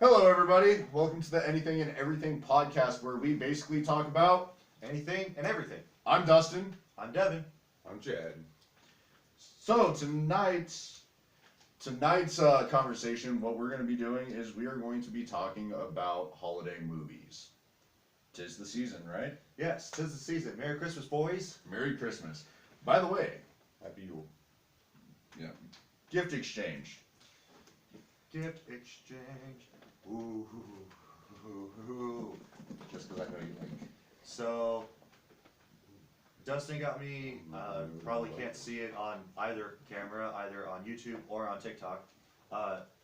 Hello, everybody. Welcome to the Anything and Everything podcast, where we basically talk about anything and everything. I'm Dustin. I'm Devin. I'm Chad. So tonight's conversation, what we're going to be doing is we are going to be talking about holiday movies. 'Tis the season, right? Yes, 'tis the season. Merry Christmas, boys. Merry Christmas. By the way, Happy Yule. yeah, gift exchange. Gift exchange. Ooh. Just because I know you like. So, Dustin got me, probably can't see it on either camera, either on YouTube or on TikTok.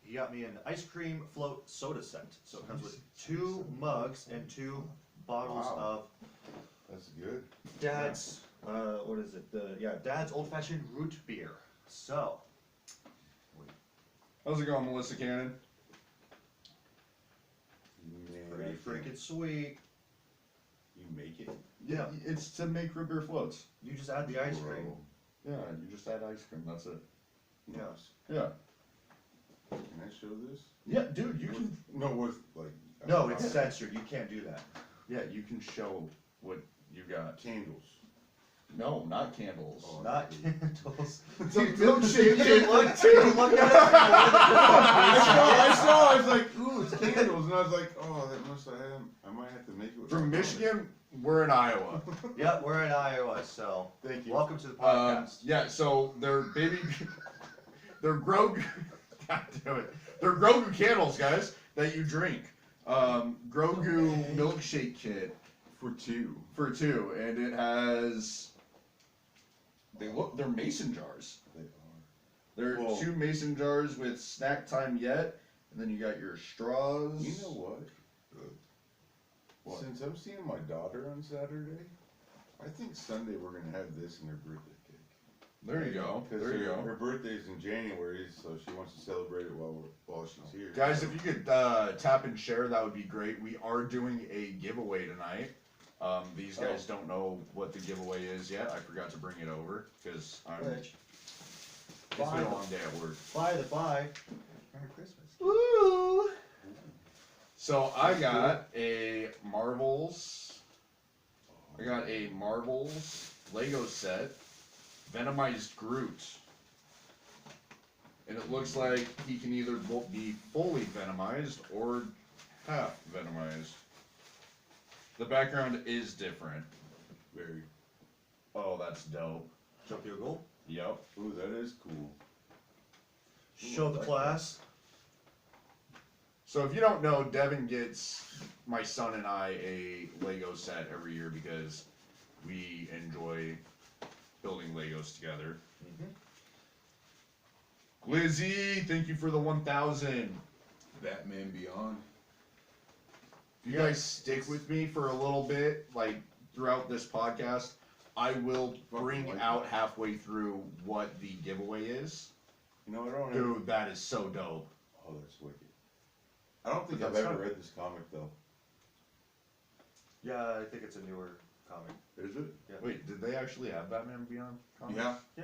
He got me an ice cream float soda set. So it comes with 2 mugs and 2 bottles Wow. of That's good. Dad's, what is it? Dad's old fashioned root beer. So, How's it going, Melissa Cannon? pretty freaking sweet. You make it? Yeah, it's to make root beer floats. You just add the ice cream. Yeah, you just add ice cream. That's it. Yeah. Yeah. Can I show this? Yeah, dude, you can. No, with like. No, it's censored. You can't do that. Yeah, you can show what you got. Candles. No, not candles. Oh. Not candles. It's a milkshake. Look at I saw. I was like, ooh, it's candles, and I was like, oh, that must have. I might have to make it. With From Michigan, we're in Iowa. Yep, we're in Iowa, so Thank you. welcome to the podcast. Yeah, so they're they're Grogu. God damn it. They're Grogu candles, guys, that you drink. Grogu milkshake kit For 2. for 2, and it has. They're mason jars. They are. There are Whoa. 2 mason jars with snack time yet, and then you got your straws. You know what? What? Since I'm seeing my daughter on Saturday, I think Sunday we're gonna have this in her birthday cake. There you go. Because There you her go. birthday's in January, so she wants to celebrate it while she's here. Guys, if you could tap and share, that would be great. We are doing a giveaway tonight. These guys don't know what the giveaway is yet. I forgot to bring it over because Which, it's been a long day at work. by the by, Merry Christmas. Woo! So I got a Marvel's Lego set, Venomized Groot. And it looks like he can either be fully venomized or half venomized. The background is different. Very. Oh, that's dope. Show your goal. Yep. Ooh, that is cool. Show the class. So if you don't know, Devin gets my son and I a Lego set every year because we enjoy building Legos together. Glizzy, thank you for the 1,000. Batman Beyond. If you guys stick with me for a little bit, like throughout this podcast, I will bring out halfway through what the giveaway is. You know, I don't. Dude, that is so dope. Oh, that's wicked. I don't think But I've that's ever not- read this comic though. Yeah, I think it's a newer comic. Is it? Wait, did they actually have Batman Beyond comics? Yeah.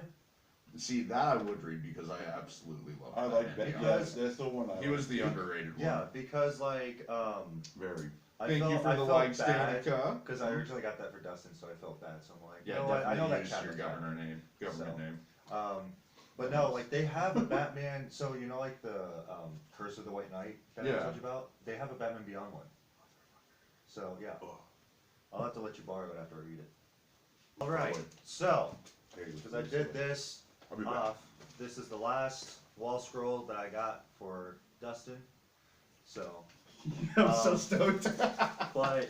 See, that I would read because I absolutely love I Batman like that. Beyond. Yeah, that's the one I He was the underrated one. Yeah, because like, Very. Thank you for the likes, bad Danica. because I originally got that for Dustin, so I felt bad. So I'm like, Yeah, you know what? I know definitely that use cat your was bad. government So- name. But no, like they have a Batman. So you know, like the Curse of the White Knight that I Yeah. told you about. They have a Batman Beyond one. So yeah, I'll have to let you borrow it after I read it. All right. So because I did this I'll be back. off. This is the last wall scroll that I got for Dustin. So, I'm so Um, stoked. but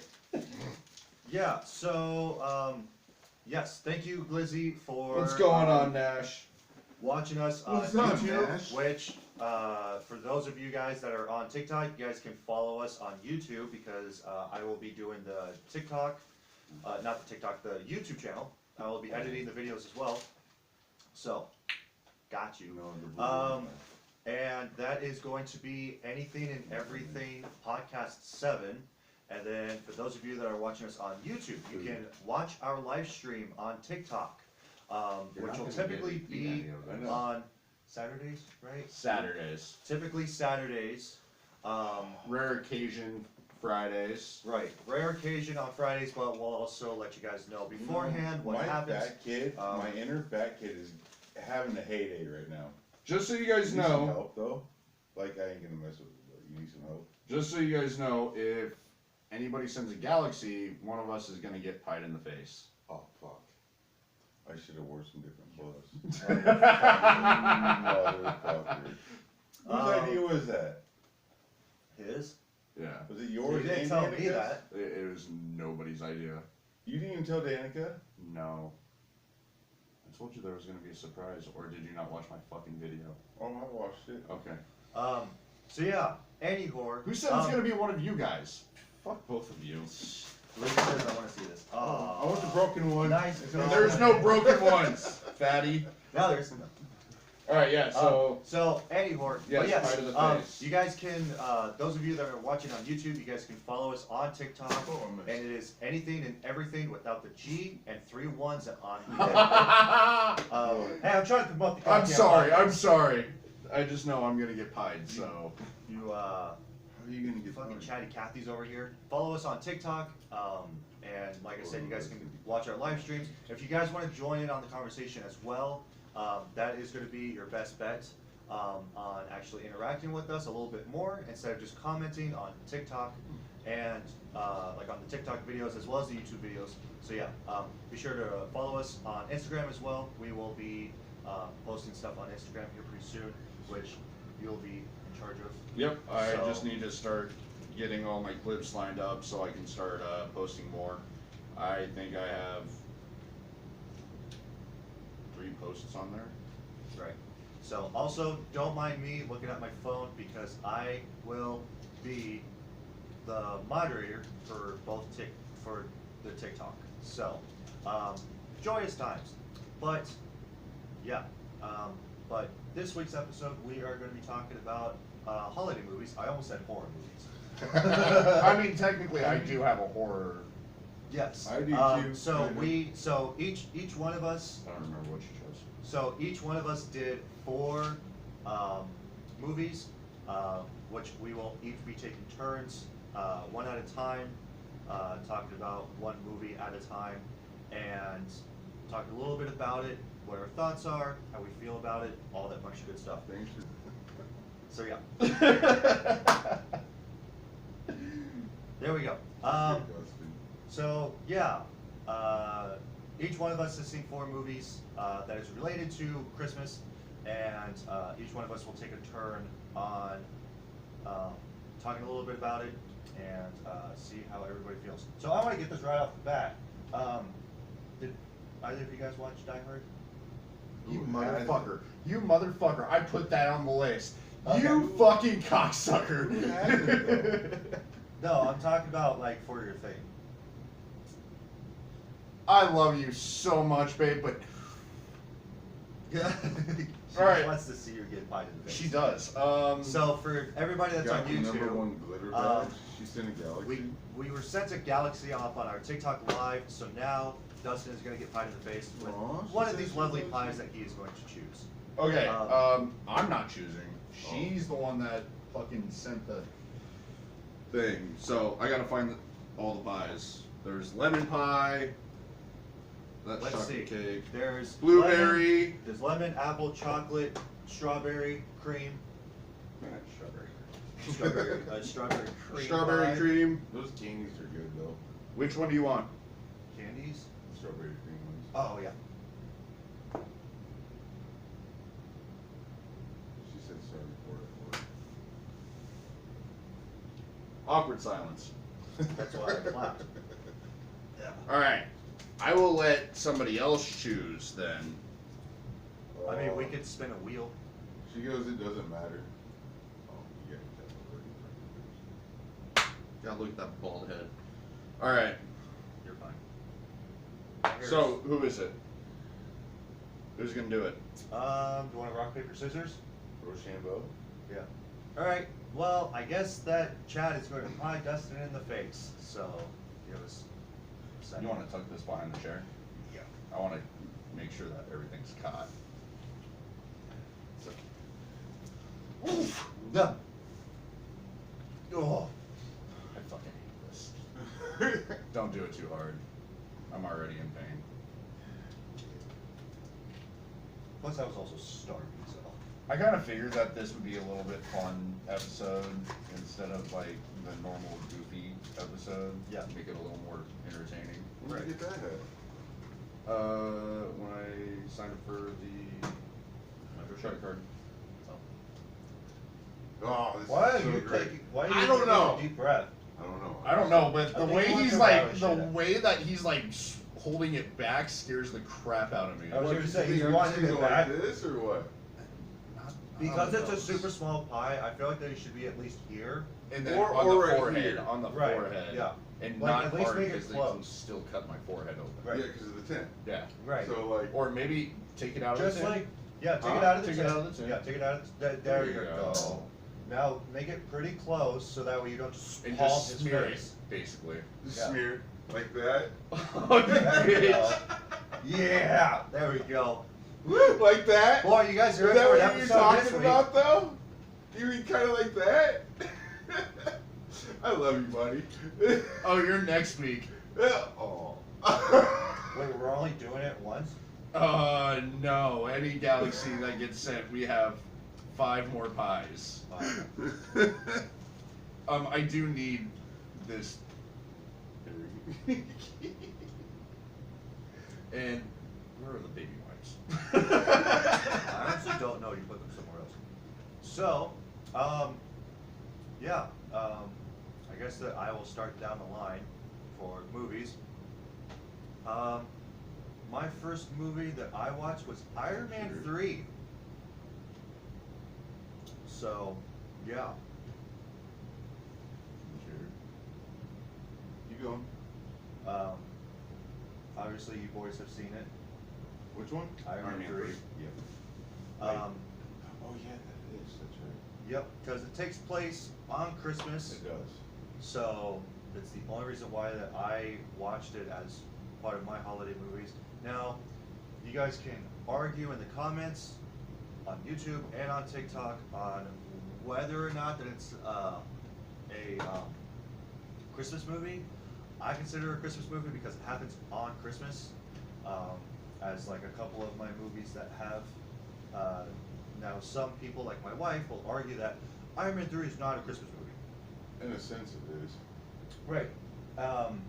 yeah. So yes, thank you, Glizzy, for What's going on, Nash? watching us on What's up, YouTube, Nash? which for those of you guys that are on TikTok, you guys can follow us on YouTube because I will be doing the TikTok, not the TikTok, the YouTube channel. I will be editing the videos as well. So, got you. And that is going to be Anything and Everything Podcast 7. And then for those of you that are watching us on YouTube, you can watch our live stream on TikTok, which will typically be on Saturdays, right? Saturdays. Typically Saturdays. Rare occasion Fridays. Right, rare occasion on Fridays, but we'll also let you guys know beforehand what my happens. fat kid, my inner fat kid is having a heyday right now. Just so you guys You need some know, help though. Like I ain't gonna mess with it, but you need some help. just so you guys know, if anybody sends a galaxy, one of us is gonna get pied in the face. Oh fuck! I should have wore some different clothes. Motherfucker. Whose idea was that? His? Yeah, Was it You yours? didn't and tell me Danica's? that. it was nobody's idea. You didn't even tell Danica? No. I told you there was gonna be a surprise, or did you not watch my fucking video? Oh, I watched it. Okay. So yeah, Andy Whore. Who said it's gonna be one of you guys? Fuck both of you. Luke says I want to see this. I want the broken one. Nice. There's no broken ones, fatty. Now there's. Alright, yeah, So Andy Whore. Yes, But yes, pie to the face. you guys can. Those of you that are watching on YouTube, you guys can follow us on TikTok, Oh, I missed and it is anything and everything without the G and 3 1s on. Hey, I'm trying to promote the. I'm goddamn sorry, podcast. I'm sorry. I just know I'm gonna get pied, so. You How are you gonna get fucking fired? chatty Cathy's over here. Follow us on TikTok, and like I said, you guys can watch our live streams. If you guys want to join in on the conversation as well, that is going to be your best bet on actually interacting with us a little bit more instead of just commenting on TikTok and like on the TikTok videos as well as the YouTube videos. So yeah, be sure to follow us on Instagram as well. We will be posting stuff on Instagram here pretty soon, which you'll be in charge of. Yep, I So- just need to start getting all my clips lined up so I can start posting more. I think I have 3 posts on there. Right. So also, don't mind me looking at my phone because I will be the moderator for for the TikTok. So, joyous times. But yeah, but this week's episode we are going to be talking about holiday movies. I almost said horror movies. I mean, technically, I do have a horror. Yes. I do too. So each one of us. I don't remember what you chose. So each one of us did 4 movies, which we will each be taking turns, one at a time, talking about one movie at a time, and talking a little bit about it, what our thoughts are, how we feel about it, all that bunch of good stuff. Thanks for. So yeah, there we go. So yeah, each one of us has seen 4 movies that is related to Christmas, and each one of us will take a turn on talking a little bit about it and see how everybody feels. So I want to get this right off the bat. Did either of you guys watch Die Hard? You Who hasn't? motherfucker. You motherfucker. I put that on the list. Okay. You fucking cocksucker. Who hasn't, No, I'm talking about like for your thing. I love you so much, babe, but She All right. wants to see you get pied in the face. she does. So for everybody that's Got on the number YouTube, 1 glitter um, badge. She's in a galaxy. we were sent a galaxy up on our TikTok live, so now Dustin is going to get pied in the face with Aw, she one of said these she lovely loves pies you. that he is going to choose. Okay, Um, I'm not choosing. She's the one that fucking sent the thing. So I gotta find all the pies. There's lemon pie. That's Let's chocolate see. cake. There's Blueberry. lemon, there's lemon, apple, chocolate, strawberry, cream, strawberry cream, Strawberry pie. cream. Those candies are good though. Which one do you want? candies. Strawberry cream ones. Oh yeah. She said sorry for it. Awkward silence. That's why I clapped. Yeah. Alright. I will let somebody else choose then. I mean, we could spin a wheel. She goes, it doesn't matter. Oh, you gotta God, look at that bald head. Alright. You're fine. So, who is it? Who's gonna do it? do you want to rock paper scissors? Rochambeau. Yeah. All right. Well, I guess that Chad is going to pie Dustin in the face. So give us a second. You wanna tuck this behind the chair? Yeah. I wanna make sure that everything's caught. Done. Oh, I fucking hate this. Don't do it too hard. I'm already in pain. plus I was also starving, so. I kind of figured that this would be a little bit fun episode instead of like the normal goofy episode. Yeah. Make it a little more entertaining. Where did you get that at? When I signed up for the credit card. Oh, this Why is are so you great. taking? Why are you I don't taking know. a deep breath? I don't know. I don't know, but I the think way one he's took like, out the shit. way that he's like holding it back scares the crap out of me. I was What, gonna you say, think you I'm want just to gonna get go back? like this or what? Because it's a know. super small pie, I feel like that it should be at least here. And then Or- on or the right forehead, here. on the Right, forehead, yeah. and Like, not at least hard make it because they can close. still cut my forehead open. Right. Yeah, because of the tent. Yeah, Right. So like, or maybe take it out Just of the like, yeah, take it Huh? out of the Take it tin. out of the tin. Yeah, take it out of the, there There you you go. go. Now, make it pretty close, so that way you don't just and palm just his smear it, face. basically. just Yeah. smear like that. Oh, you There we go. bitch. Yeah, there we go. Like that? Boy, you guys Is are in that for an what you're episode talking this week. about though? You mean kind of like that? I love you, buddy. Oh, you're next week. Oh. Wait, we're only doing it once? No. Any galaxy that gets sent, we have 5 more pies. I do need this. And where are the baby wipes? I honestly don't know. You put them somewhere else. So, yeah, I guess that I will start down the line for movies. My first movie that I watched was Iron Man Sure. 3. So, yeah. You going? Obviously, you boys have seen it. Which one? Iron Man 3. Yeah. Um, Oh yeah, that is. That's right. yep, because it takes place on Christmas. It does. So that's the only reason why that I watched it as part of my holiday movies. Now, you guys can argue in the comments on YouTube and on TikTok on whether or not that it's a Christmas movie. I consider it a Christmas movie because it happens on Christmas, as like a couple of my movies that have. Now, some people, like my wife, will argue that Iron Man 3 is not a Christmas movie. In a sense, it is. Right.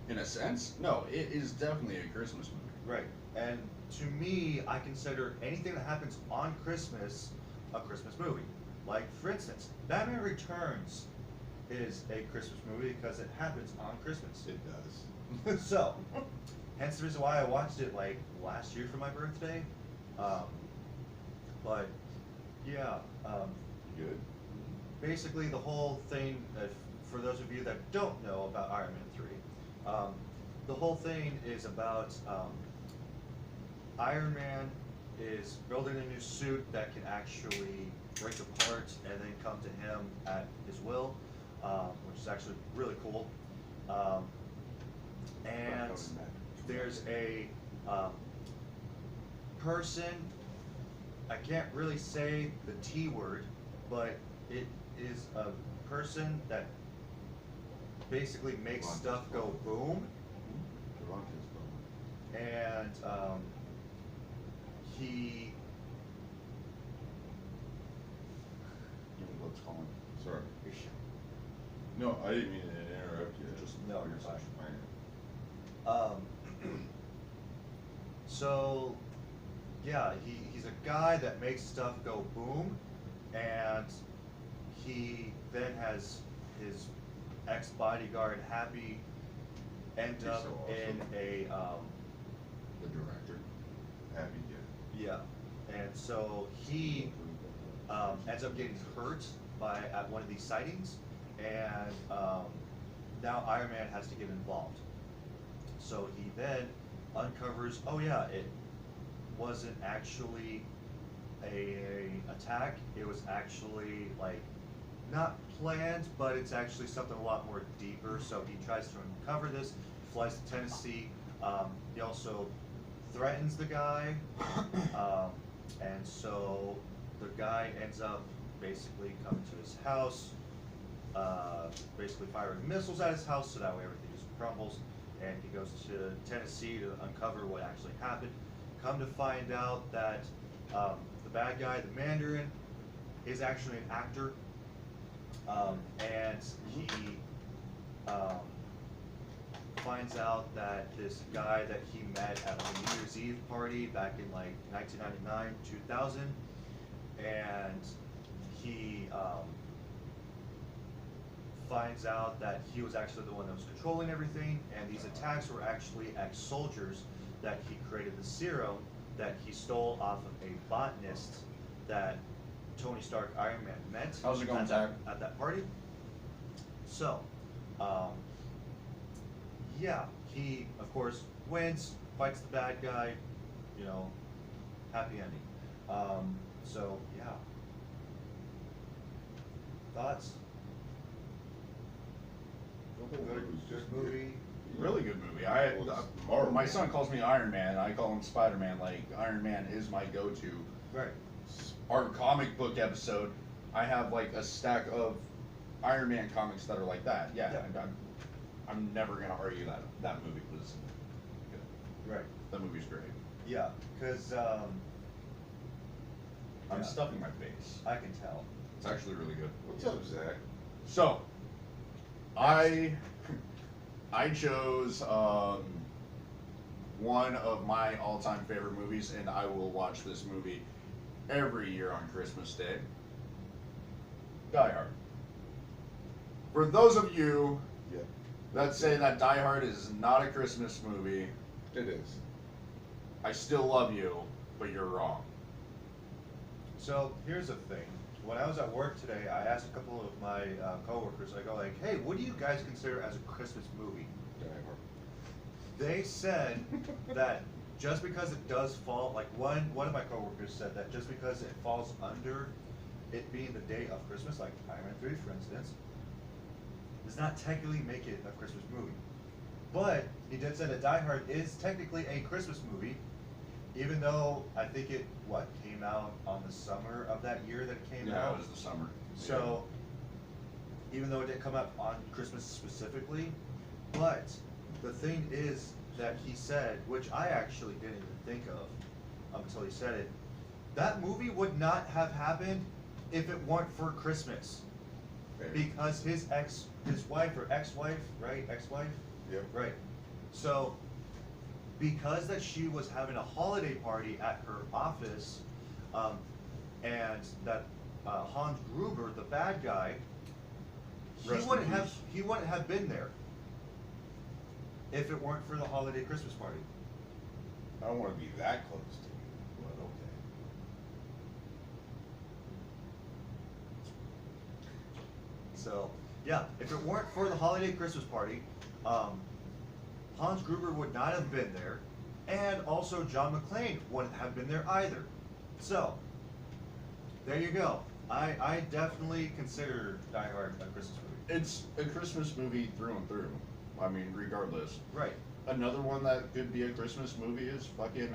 In a sense, no, it is definitely a Christmas movie. Right. And to me, I consider anything that happens on Christmas a Christmas movie. Like, for instance, Batman Returns is a Christmas movie because it happens on Christmas. It does. So, hence the reason why I watched it like last year for my birthday. But yeah, Good. basically the whole thing, for those of you that don't know about Iron Man 3, the whole thing is about Iron Man is building a new suit that can actually break apart and then come to him at his will, which is actually really cool. And there's a person, I can't really say the T word, but it is a person that basically makes Launches stuff go boom, Toronto's bomb. and he, What's calling? Sorry. No, I didn't mean to interrupt you. Just- no, you're fine. Fine. so, yeah, he's a guy that makes stuff go boom, and he then has his ex-bodyguard Happy end He's up so in awesome. a, The director. Happy kid. yeah, and so he ends up getting hurt at one of these sightings, and now Iron Man has to get involved. So he then uncovers, oh yeah, it wasn't actually a attack. It was actually like not planned, but it's actually something a lot more deeper. So he tries to uncover this. Flies to Tennessee. He also threatens the guy, and so the guy ends up basically coming to his house, basically firing missiles at his house, so that way everything just crumbles. And he goes to Tennessee to uncover what actually happened. Come to find out that the bad guy, the Mandarin, is actually an actor, and he finds out that this guy that he met at a New Year's Eve party back in like 1999, 2000, and he finds out that he was actually the one that was controlling everything, and these attacks were actually ex-soldiers that he created the serum that he stole off of a botanist that Tony Stark, Iron Man, met. How's it going, at Zach? at that party. So, yeah, he of course wins, fights the bad guy, you know, happy ending. So yeah. Thoughts? Good movie. Really good movie. My son calls me Iron Man. I call him Spider-Man. Like, Iron Man is my go-to. Right. Our comic book episode, I have like a stack of Iron Man comics that are like that. Yeah, Yeah. I'm never gonna argue that movie was good. Right. That movie's great. Yeah, because I'm Yeah. stuffing my face. I can tell. It's actually really good. What's up, Zach? So, I chose one of my all-time favorite movies, and I will watch this movie every year on Christmas Day. Die Hard. For those of you Yeah, that say that Die Hard is not a Christmas movie, it is. I still love you, but you're wrong. So here's the thing. When I was at work today, I asked a couple of my coworkers. I go like, "Hey, what do you guys consider as a Christmas movie?" Die Hard. They said that just because it does fall, like one of my coworkers said that just because it falls under it being the day of Christmas, like Iron Man 3 for instance, does not technically make it a Christmas movie. But he did say that Die Hard is technically a Christmas movie, even though I think it came out on the summer of that year that it came Yeah, out. it was the summer. So, even though it didn't come out on Christmas specifically, but the thing is that he said, which I actually didn't even think of until he said it, that movie would not have happened if it weren't for Christmas. Fair. Because his wife or ex-wife, right? Ex-wife? Yep. Right. So, because that she was having a holiday party at her office, and that Hans Gruber, the bad guy, he Rest in wouldn't peace. have been there if it weren't for the holiday Christmas party. I don't want to be that close to you, but okay. So, yeah, if it weren't for the holiday Christmas party, Hans Gruber would not have been there, and also John McClane wouldn't have been there either. So, there you go. I definitely consider Die Hard a Christmas movie. It's a Christmas movie through and through. I mean, regardless. Right. Another one that could be a Christmas movie is fucking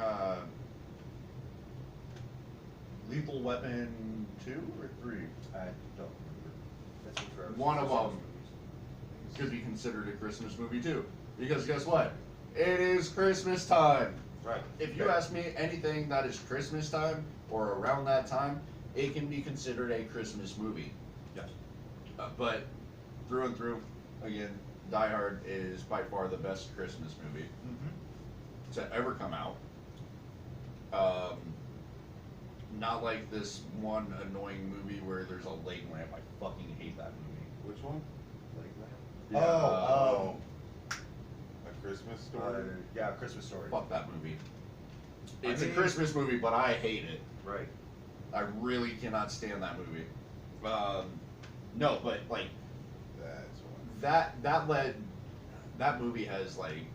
Lethal Weapon 2 or 3. I don't remember. That's been forever One since of I saw them. those movies. Could be considered a Christmas movie too. Because guess what? It is Christmas time. Right. If you Okay. ask me anything that is Christmas time or around that time, it can be considered a Christmas movie. Yes. But through and through, again, Die Hard is by far the best Christmas movie Mm-hmm. to ever come out. Not like this one annoying movie where there's a leg lamp. I fucking hate that movie. Which one? Yeah, Oh, A Christmas Story? yeah, Christmas Story. fuck that movie. I It's a mean- Christmas movie, but I hate it. Right. I really cannot stand that movie. No, but like That's one. that movie has like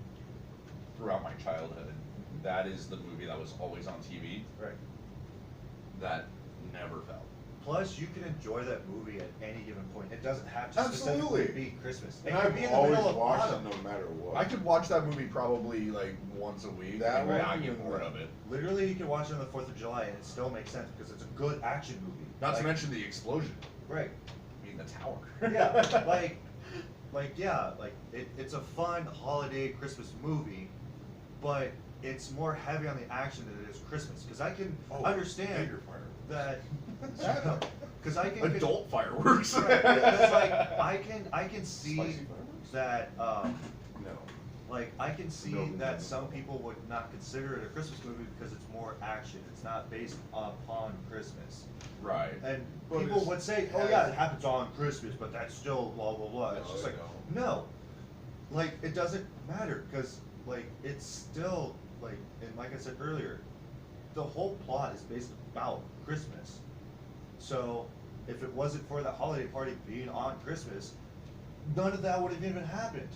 throughout my childhood. That is the movie that was always on TV. Right. That never fell. Plus, you can enjoy that movie at any given point. It doesn't have to Absolutely. specifically be Christmas. It And could be in I've the always middle of watched autumn. it no matter what. I could watch that movie probably like once a week That and one not get and bored the- of it. Literally, you can watch it on the 4th of July and it still makes sense because it's a good action movie. Not to Like- mention the explosion. Right. I mean, the tower. Yeah, it's a fun holiday Christmas movie, but it's more heavy on the action than it is Christmas. Because I can understand bigger fire. that. Because I can Adult fireworks. Right, 'cause, like I can see Spicy fireworks? that. No. Like, I can see No, that no. some people would not consider it a Christmas movie because it's more action. It's not based upon Christmas. Right. And But people it's- would say, oh has- yeah, it happens on Christmas, but that's still blah, blah, blah. It's No, just they like, don't. no. Like, it doesn't matter because, like, it's still, like, and like I said earlier, the whole plot is based about Christmas. So, if it wasn't for the holiday party being on Christmas, none of that would have even happened.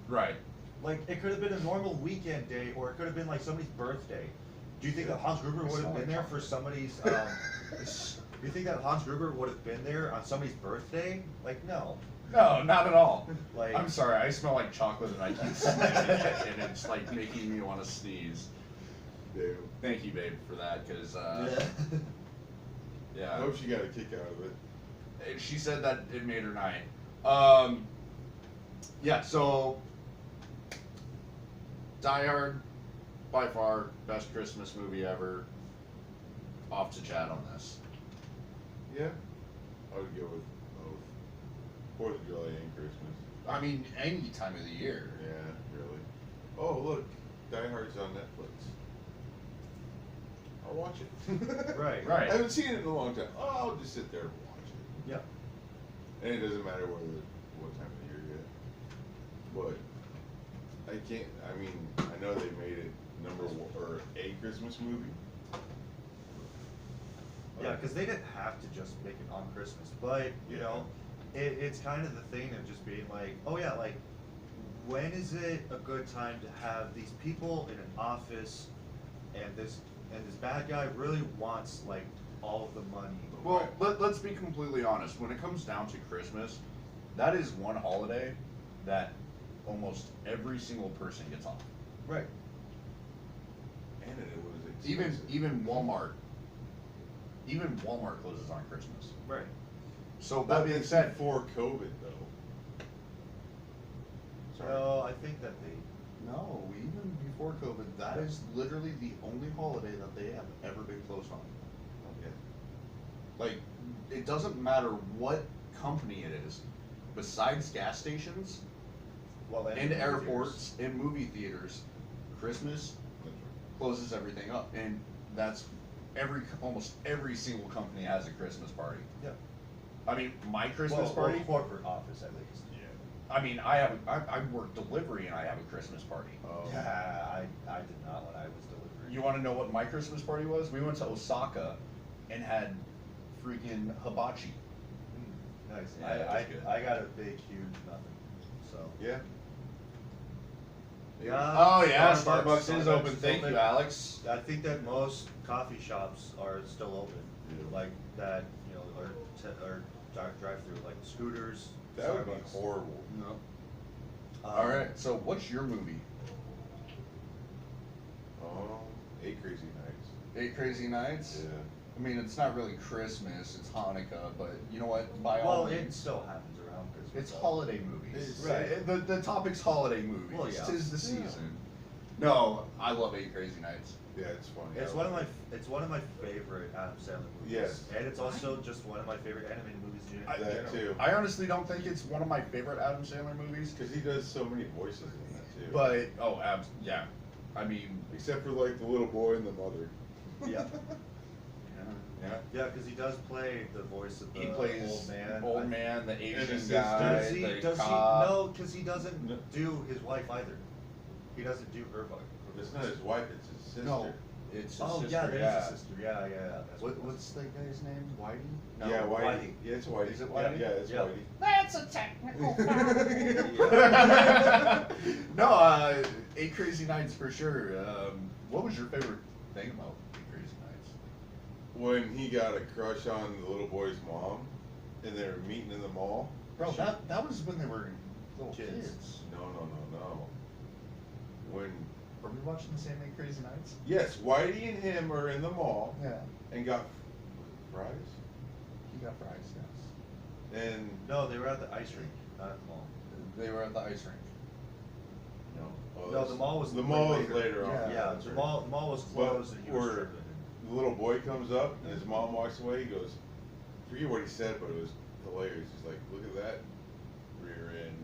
Right. Like, it could have been a normal weekend day, or it could have been like somebody's birthday. Do you think that Hans Gruber would have been there for somebody's, do you think that Hans Gruber would have been there on somebody's birthday? Like, no. No, not at all. Like- I'm sorry, I smell like chocolate and I keep sniffing it, and it's like making me want to sneeze. Damn. Thank you, babe, for that, because I yeah, hope she got a kick out of it. she said that it made her night. Yeah, so Die Hard, by far best Christmas movie ever. Off to chat on this. Yeah. I would go with both. 4th of July and Christmas. I mean, any time of the year. Yeah, really. Oh, look. Die Hard's on Netflix. I'll watch it. Right. Right. I haven't seen it in a long time. Oh, I'll just sit there and watch it. Yeah. And it doesn't matter what time of the year yet. But I can't. I mean, I know they made it number one or a Christmas movie. Yeah, because they didn't have to just make it on Christmas, but you know, it's kind of the thing of just being like, oh yeah, like when is it a good time to have these people in an office, and this bad guy really wants like all of the money. Well, let's be completely honest. When it comes down to Christmas, that is one holiday that almost every single person gets off. Right. And it was Even expensive. Walmart. Even Walmart closes on Christmas. Right. So That that being being said, before COVID though. Sorry. Well, I think that they. no, even before COVID, that is literally the only holiday that they have ever been closed on. Okay. Like, it doesn't matter what company it is, besides gas stations Well, and movie airports and movie theaters, Christmas That's right. closes everything up, and that's almost every single company has a Christmas party. Yeah. I mean, my Christmas Well, party. corporate office at least. Yeah. I mean, I work delivery and I have a Christmas party. Yeah, I did not when I was delivering. You want to know what my Christmas party was? We went to Osaka and had freaking hibachi. Nice. Yeah, that was good. I got a big, huge nothing. So. Yeah. Oh yeah, Starbucks is open. is Thank you, Alex. I think that most coffee shops are still open, Yeah. like that, you know, or drive-through, like Scooters. That would be Starbucks. horrible. No. All right. So, what's your movie? Oh, 8 Crazy Nights. 8 Crazy Nights. Yeah. I mean, it's not really Christmas. It's Hanukkah, but you know what? By Well, all it means, still happens around Christmas. it's though. holiday movies. Right. The topic's holiday movies. Well, yeah. Tis the Yeah. season. No, I love 8 Crazy Nights. Yeah, it's funny. It's I one of like my favorite Adam Sandler movies. Yes. And it's also just one of my favorite animated movies. In That too. I honestly don't think it's one of my favorite Adam Sandler movies. Because he does so many voices in that too. But yeah. I mean, Except for like the little boy and the mother. Yeah. yeah. Yeah, because he does play the voice of the He plays old man. the his Asian sister. guy, Does he? the Does cop. he? No, because he doesn't No. do his wife either. He doesn't do her voice. It's not his wife, it's his sister. No, it's his Oh sister. yeah, there's yeah. a sister. Yeah. That's what it was. What's the guy's name? Whitey? No, yeah, Whitey. Whitey. Yeah, it's Whitey. Is it Whitey? Yeah, it's Yeah. Whitey. That's a technical No, 8 Crazy Nights for sure. What was your favorite thing about 8 Crazy Nights? When he got a crush on the little boy's mom, and they were meeting in the mall. Bro, that was when they were little Kids. kids. No. When Are we watching the same 8 Crazy Nights? yes, Whitey and him are in the mall Yeah. and got fries. He got fries, yes. And No, they were at the ice rink, not at the mall. They were at the ice rink. No, the mall was the mall was later. later on. Yeah, That's the right. mall was closed and he was where tripping. The little boy comes up and his mom walks away. He goes, I forget what he said, but it was hilarious. He's like, "Look at that rear end."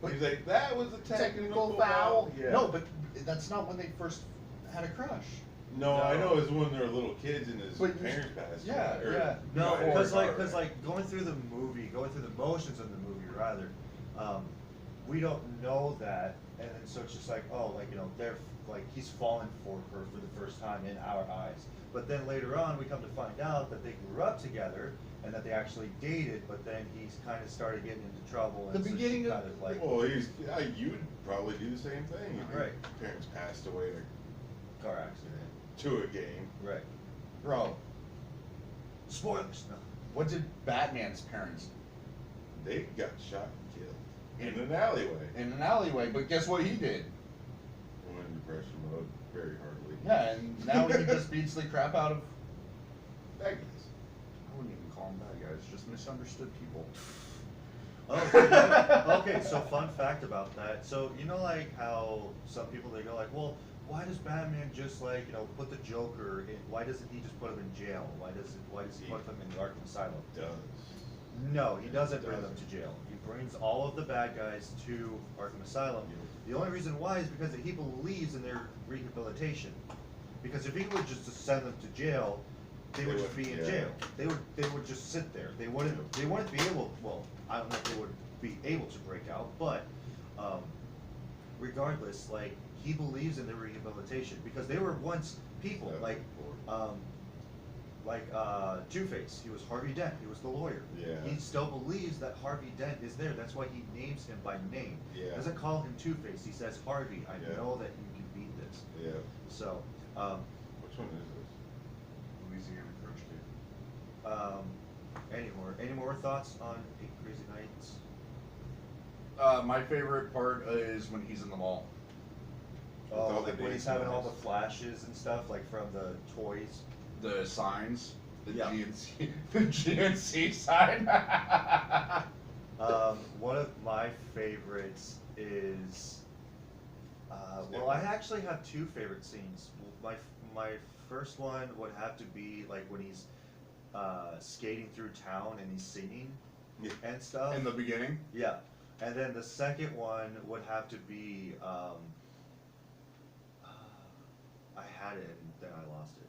But He's like, "That was a technical foul. Yeah. No, but that's not when they first had a crush. No, I No. know it's when they're little kids and his But you- parents passed. yeah, away, or- yeah. No, or because car like wreck. going through the motions of the movie rather, we don't know that, and then so it's just like, oh, like, you know, they're like, he's fallen for her for the first time in our eyes. But then later on, we come to find out that they grew up together and that they actually dated, but then he's kind of started getting into trouble. And The so she beginning of- kind of like Well, you would probably do the same thing. If your Right. Parents passed away in a car accident. to a game. Right. Bro, Spoilers. No. what did Batman's parents do? They got shot and killed in an alleyway. In an alleyway? But guess what he did? Went in depression mode very hardly. Yeah, and now he just beats the crap out of bad guys. I wouldn't even call them bad guys, just misunderstood people. Oh, okay, so fun fact about that. So, you know, like how some people, they go like, well, why does Batman just like, you know, put the Joker in, why doesn't he just put him in jail? Why does he put them in the Arkham Asylum? Does. No, he doesn't bring them to jail. He brings all of the bad guys to Arkham Asylum. The only reason why is because he believes in their rehabilitation. Because if he would just send them to jail, they would just be in jail. They would just sit there. They wouldn't be able, well, I don't know if they would be able to break out, but regardless, like, he believes in their rehabilitation because they were once people, like Two-Face. He was Harvey Dent. He was the lawyer. Yeah. He still believes that Harvey Dent is there. That's why he names him by name. Yeah. Doesn't call him Two-Face. He says, Harvey, I Yeah. know that you can beat this. Yeah. So, Which one is this? Louisiana Crunch Kid. any more thoughts on Eight Crazy Nights? My favorite part is when he's in the mall. Oh, all like the when he's days having all the noticed. flashes and stuff, like from the toys. The signs, the Yeah. GNC, the GNC sign. One of my favorites is, well, I actually have two favorite scenes. My first one would have to be like when he's skating through town and he's singing Yeah. and stuff. In the beginning. Yeah, and then the second one would have to be, I had it and then I lost it.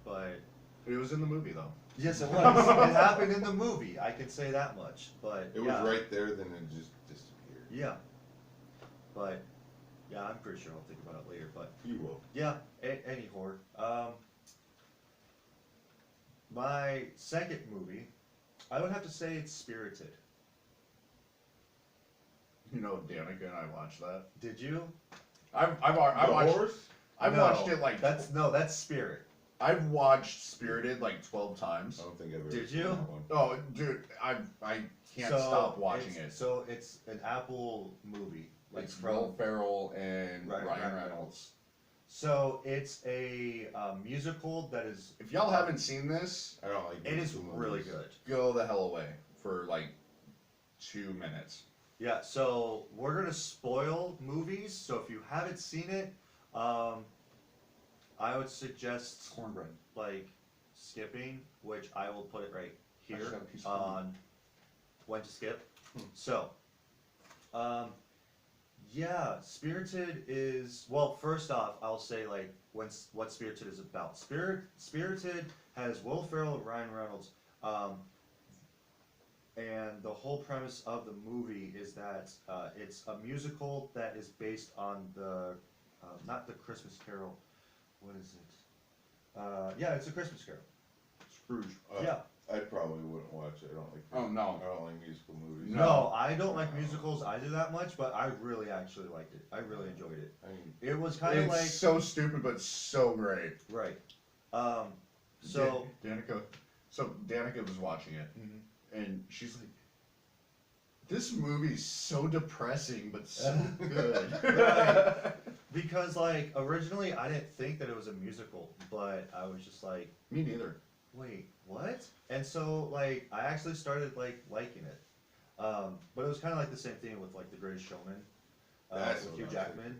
But It was in the movie though. yes, it was. It happened in the movie. I can say that much. But It was yeah. right there, then it just disappeared. Yeah. But yeah, I'm pretty sure I'll think about it later. But You will. yeah, any horror. My second movie, I would have to say it's Spirited. You know, Danica and I watched that. Did you? I The watched. horse? I've No, watched it like that's Spirit. I've watched Spirited like 12 times. I don't think I've ever Did seen you? that one. Oh, dude, I can't So, stop watching it's- it. So it's an Apple movie. Like It's from Will Ferrell and Ryan Ryan Reynolds. Reynolds. So it's a musical that is. If y'all haven't seen this, I don't like It is musical really movies. good. go the hell away for like 2 minutes. Yeah. So we're gonna spoil movies. So if you haven't seen it, I would suggest Cornbread. like skipping, which I will put it right I just here got a piece of on when to skip. So, yeah, Spirited is, well, first off, I'll say like what Spirited is about. Spirited has Will Ferrell and Ryan Reynolds, and the whole premise of the movie is that it's a musical that is based on the not the Christmas Carol. What is it? Yeah, it's a Christmas Carol. Scrooge. Yeah. I probably wouldn't watch it. I don't like. Oh, no. I don't like musical movies. No, I don't like musicals either that much, but I really actually liked it. I really enjoyed it. I mean, It was kind of It's like so stupid, but so great. right. So Danica, Danica was watching it, and she's like, "This movie's so depressing, but so good." Right. Because like originally I didn't think that it was a musical, but I was just like, Me neither. wait, what? And so like I actually started like liking it. But it was kind of like the same thing with like The Greatest Showman That's with what Hugh I was Jackman.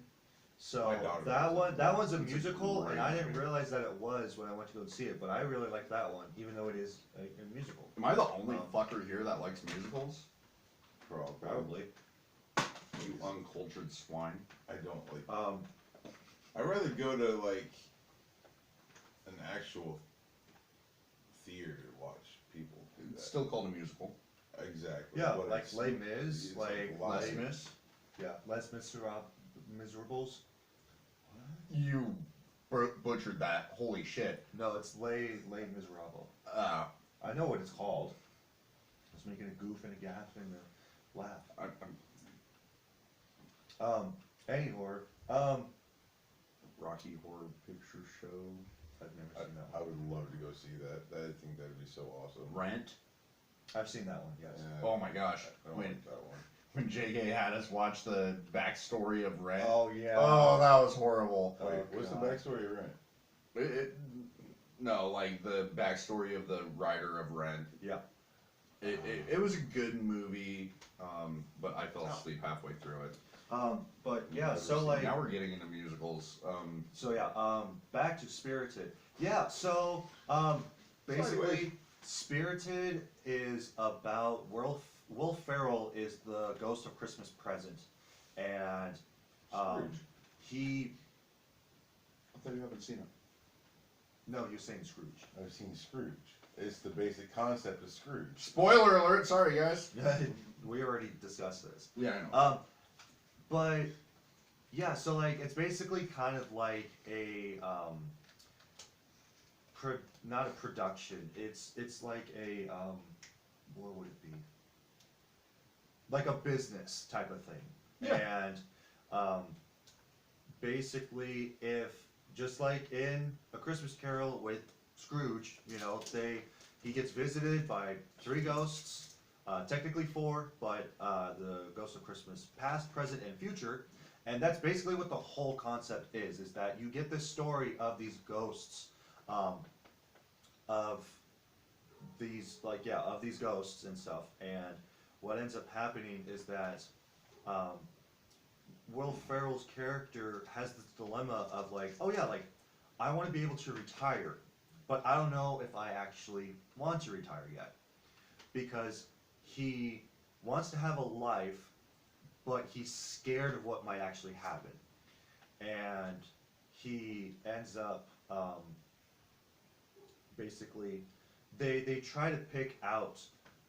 So My daughter that loves it. that one's a It's a musical, and I great didn't movie. realize that it was when I went to go see it. But I really like that one, even though it is a musical. Am I the only Um, fucker here that likes musicals? Probably. You uncultured swine. I don't like. Um, I'd rather go to like an actual theater to watch people do that. It's still called a musical. Exactly. yeah, but like it's- Les Mis, it's like live. Les Mis. yeah, Les Miserables. You butchered that. Holy shit. No, it's Les Miserables. Uh, I know what it's called. I was making a goof and a gaff and a laugh. Any horror. Rocky Horror Picture Show. I've never I, seen that I one. would love to go see that. I think that'd be so awesome. Rent. I've seen that one, yes. Yeah, Oh my gosh. I don't When like that one. when JK had us watch the backstory of Rent. Oh yeah. Oh, that was horrible. Oh, Wait, what's God. the backstory of Rent? No, like the backstory of the writer of Rent. Yeah. It was a good movie, but I fell asleep halfway through it. But yeah, Never so seen like, Now we're getting into musicals. back to Spirited. Yeah, so basically, Spirited is about Will Ferrell is the ghost of Christmas Present, and Scrooge. he I thought you haven't seen it. no, you're saying Scrooge. I've seen Scrooge. It's the basic concept of Scrooge. Spoiler alert! Sorry, guys. We already discussed this. Yeah, I know. But yeah, so like it's basically kind of like a not a production. It's like a what would it be? Like a business type of thing. Yeah. And basically, if just like in A Christmas Carol with Scrooge, you know, he gets visited by 3 ghosts. Technically 4, but the Ghost of Christmas past, present, and future. And that's basically what the whole concept is that you get this story of these ghosts, of these ghosts and stuff. And what ends up happening is that Will Ferrell's character has this dilemma of like, oh yeah, like, I want to be able to retire, but I don't know if I actually want to retire yet. Because he wants to have a life, but he's scared of what might actually happen. And he ends up, basically, they try to pick out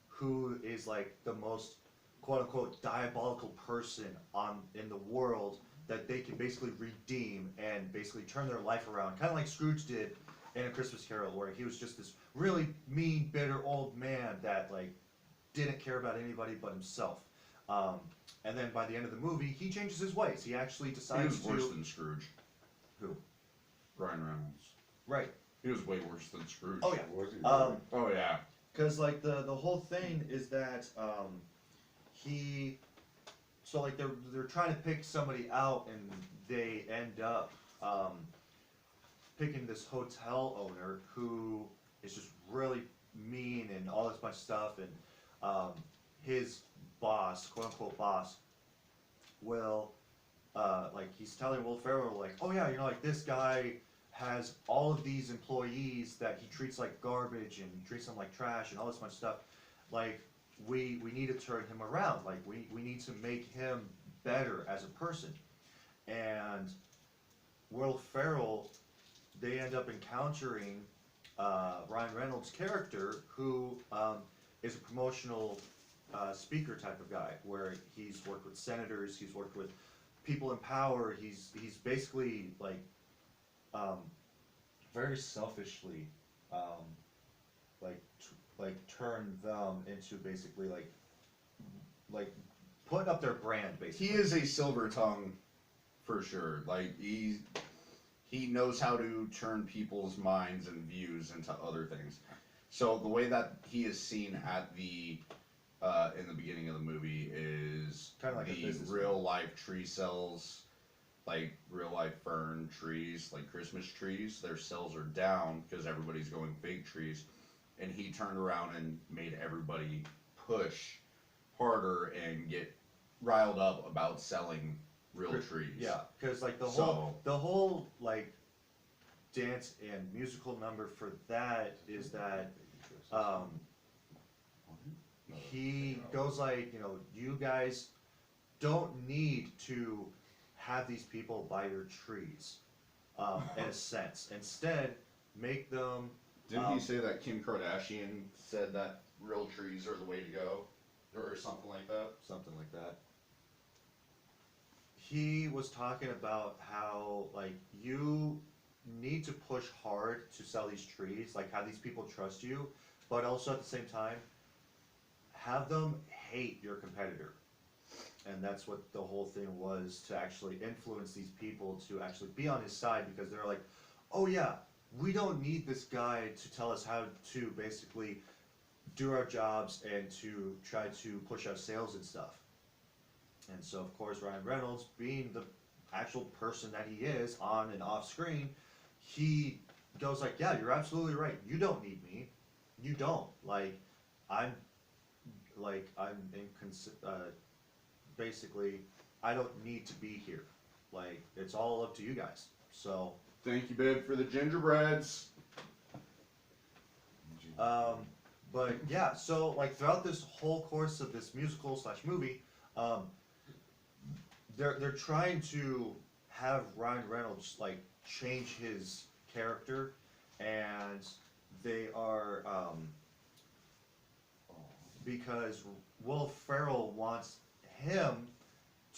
who is like the most quote-unquote diabolical person in the world that they can basically redeem and basically turn their life around. Kind of like Scrooge did in A Christmas Carol, where he was just this really mean, bitter old man that like didn't care about anybody but himself. And then by the end of the movie, he changes his ways. He actually He decides was worse to. than Scrooge. Who? Ryan Reynolds. Right. He was way worse than Scrooge. Oh yeah. Was he? Um, Oh yeah. Because like the whole thing is that so like they're trying to pick somebody out, and they end up picking this hotel owner who is just really mean and all this bunch of stuff, and his boss, quote unquote boss, will like he's telling Will Ferrell like, oh yeah, you know, like this guy has all of these employees that he treats like garbage and treats them like trash and all this bunch of stuff. Like we need to turn him around. Like we need to make him better as a person. And Will Ferrell, they end up encountering Ryan Reynolds' character, who is a promotional speaker type of guy, where he's worked with senators, he's worked with people in power. He's basically like very selfishly turn them into basically like putting up their brand basically. He is a silver tongue, for sure. Like he knows how to turn people's minds and views into other things. So the way that he is seen at the in the beginning of the movie is Kinda like a the businessman. real life tree cells like real life fern trees, like Christmas trees, their sales are down because everybody's going fake trees. And he turned around and made everybody push harder and get riled up about selling real trees. Yeah, because like the So- whole like dance and musical number for that is that he goes like, you know, you guys don't need to have these people buy your trees, in a sense. Instead, make them. Didn't he say that Kim Kardashian said that real trees are the way to go? Or something like that? Something like that. He was talking about how like you need to push hard to sell these trees, like have these people trust you, but also at the same time have them hate your competitor. And that's what the whole thing was, to actually influence these people to actually be on his side, because they're like, oh yeah, we don't need this guy to tell us how to basically do our jobs and to try to push our sales and stuff. And so of course Ryan Reynolds, being the actual person that he is on and off screen, he goes like, yeah, you're absolutely right, you don't need me, you don't, basically I don't need to be here, like it's all up to you guys. So Thank you, babe, for the gingerbreads. but yeah, so like throughout this whole course of this musical / movie, they're trying to have Ryan Reynolds like change his character, and they are because Will Ferrell wants him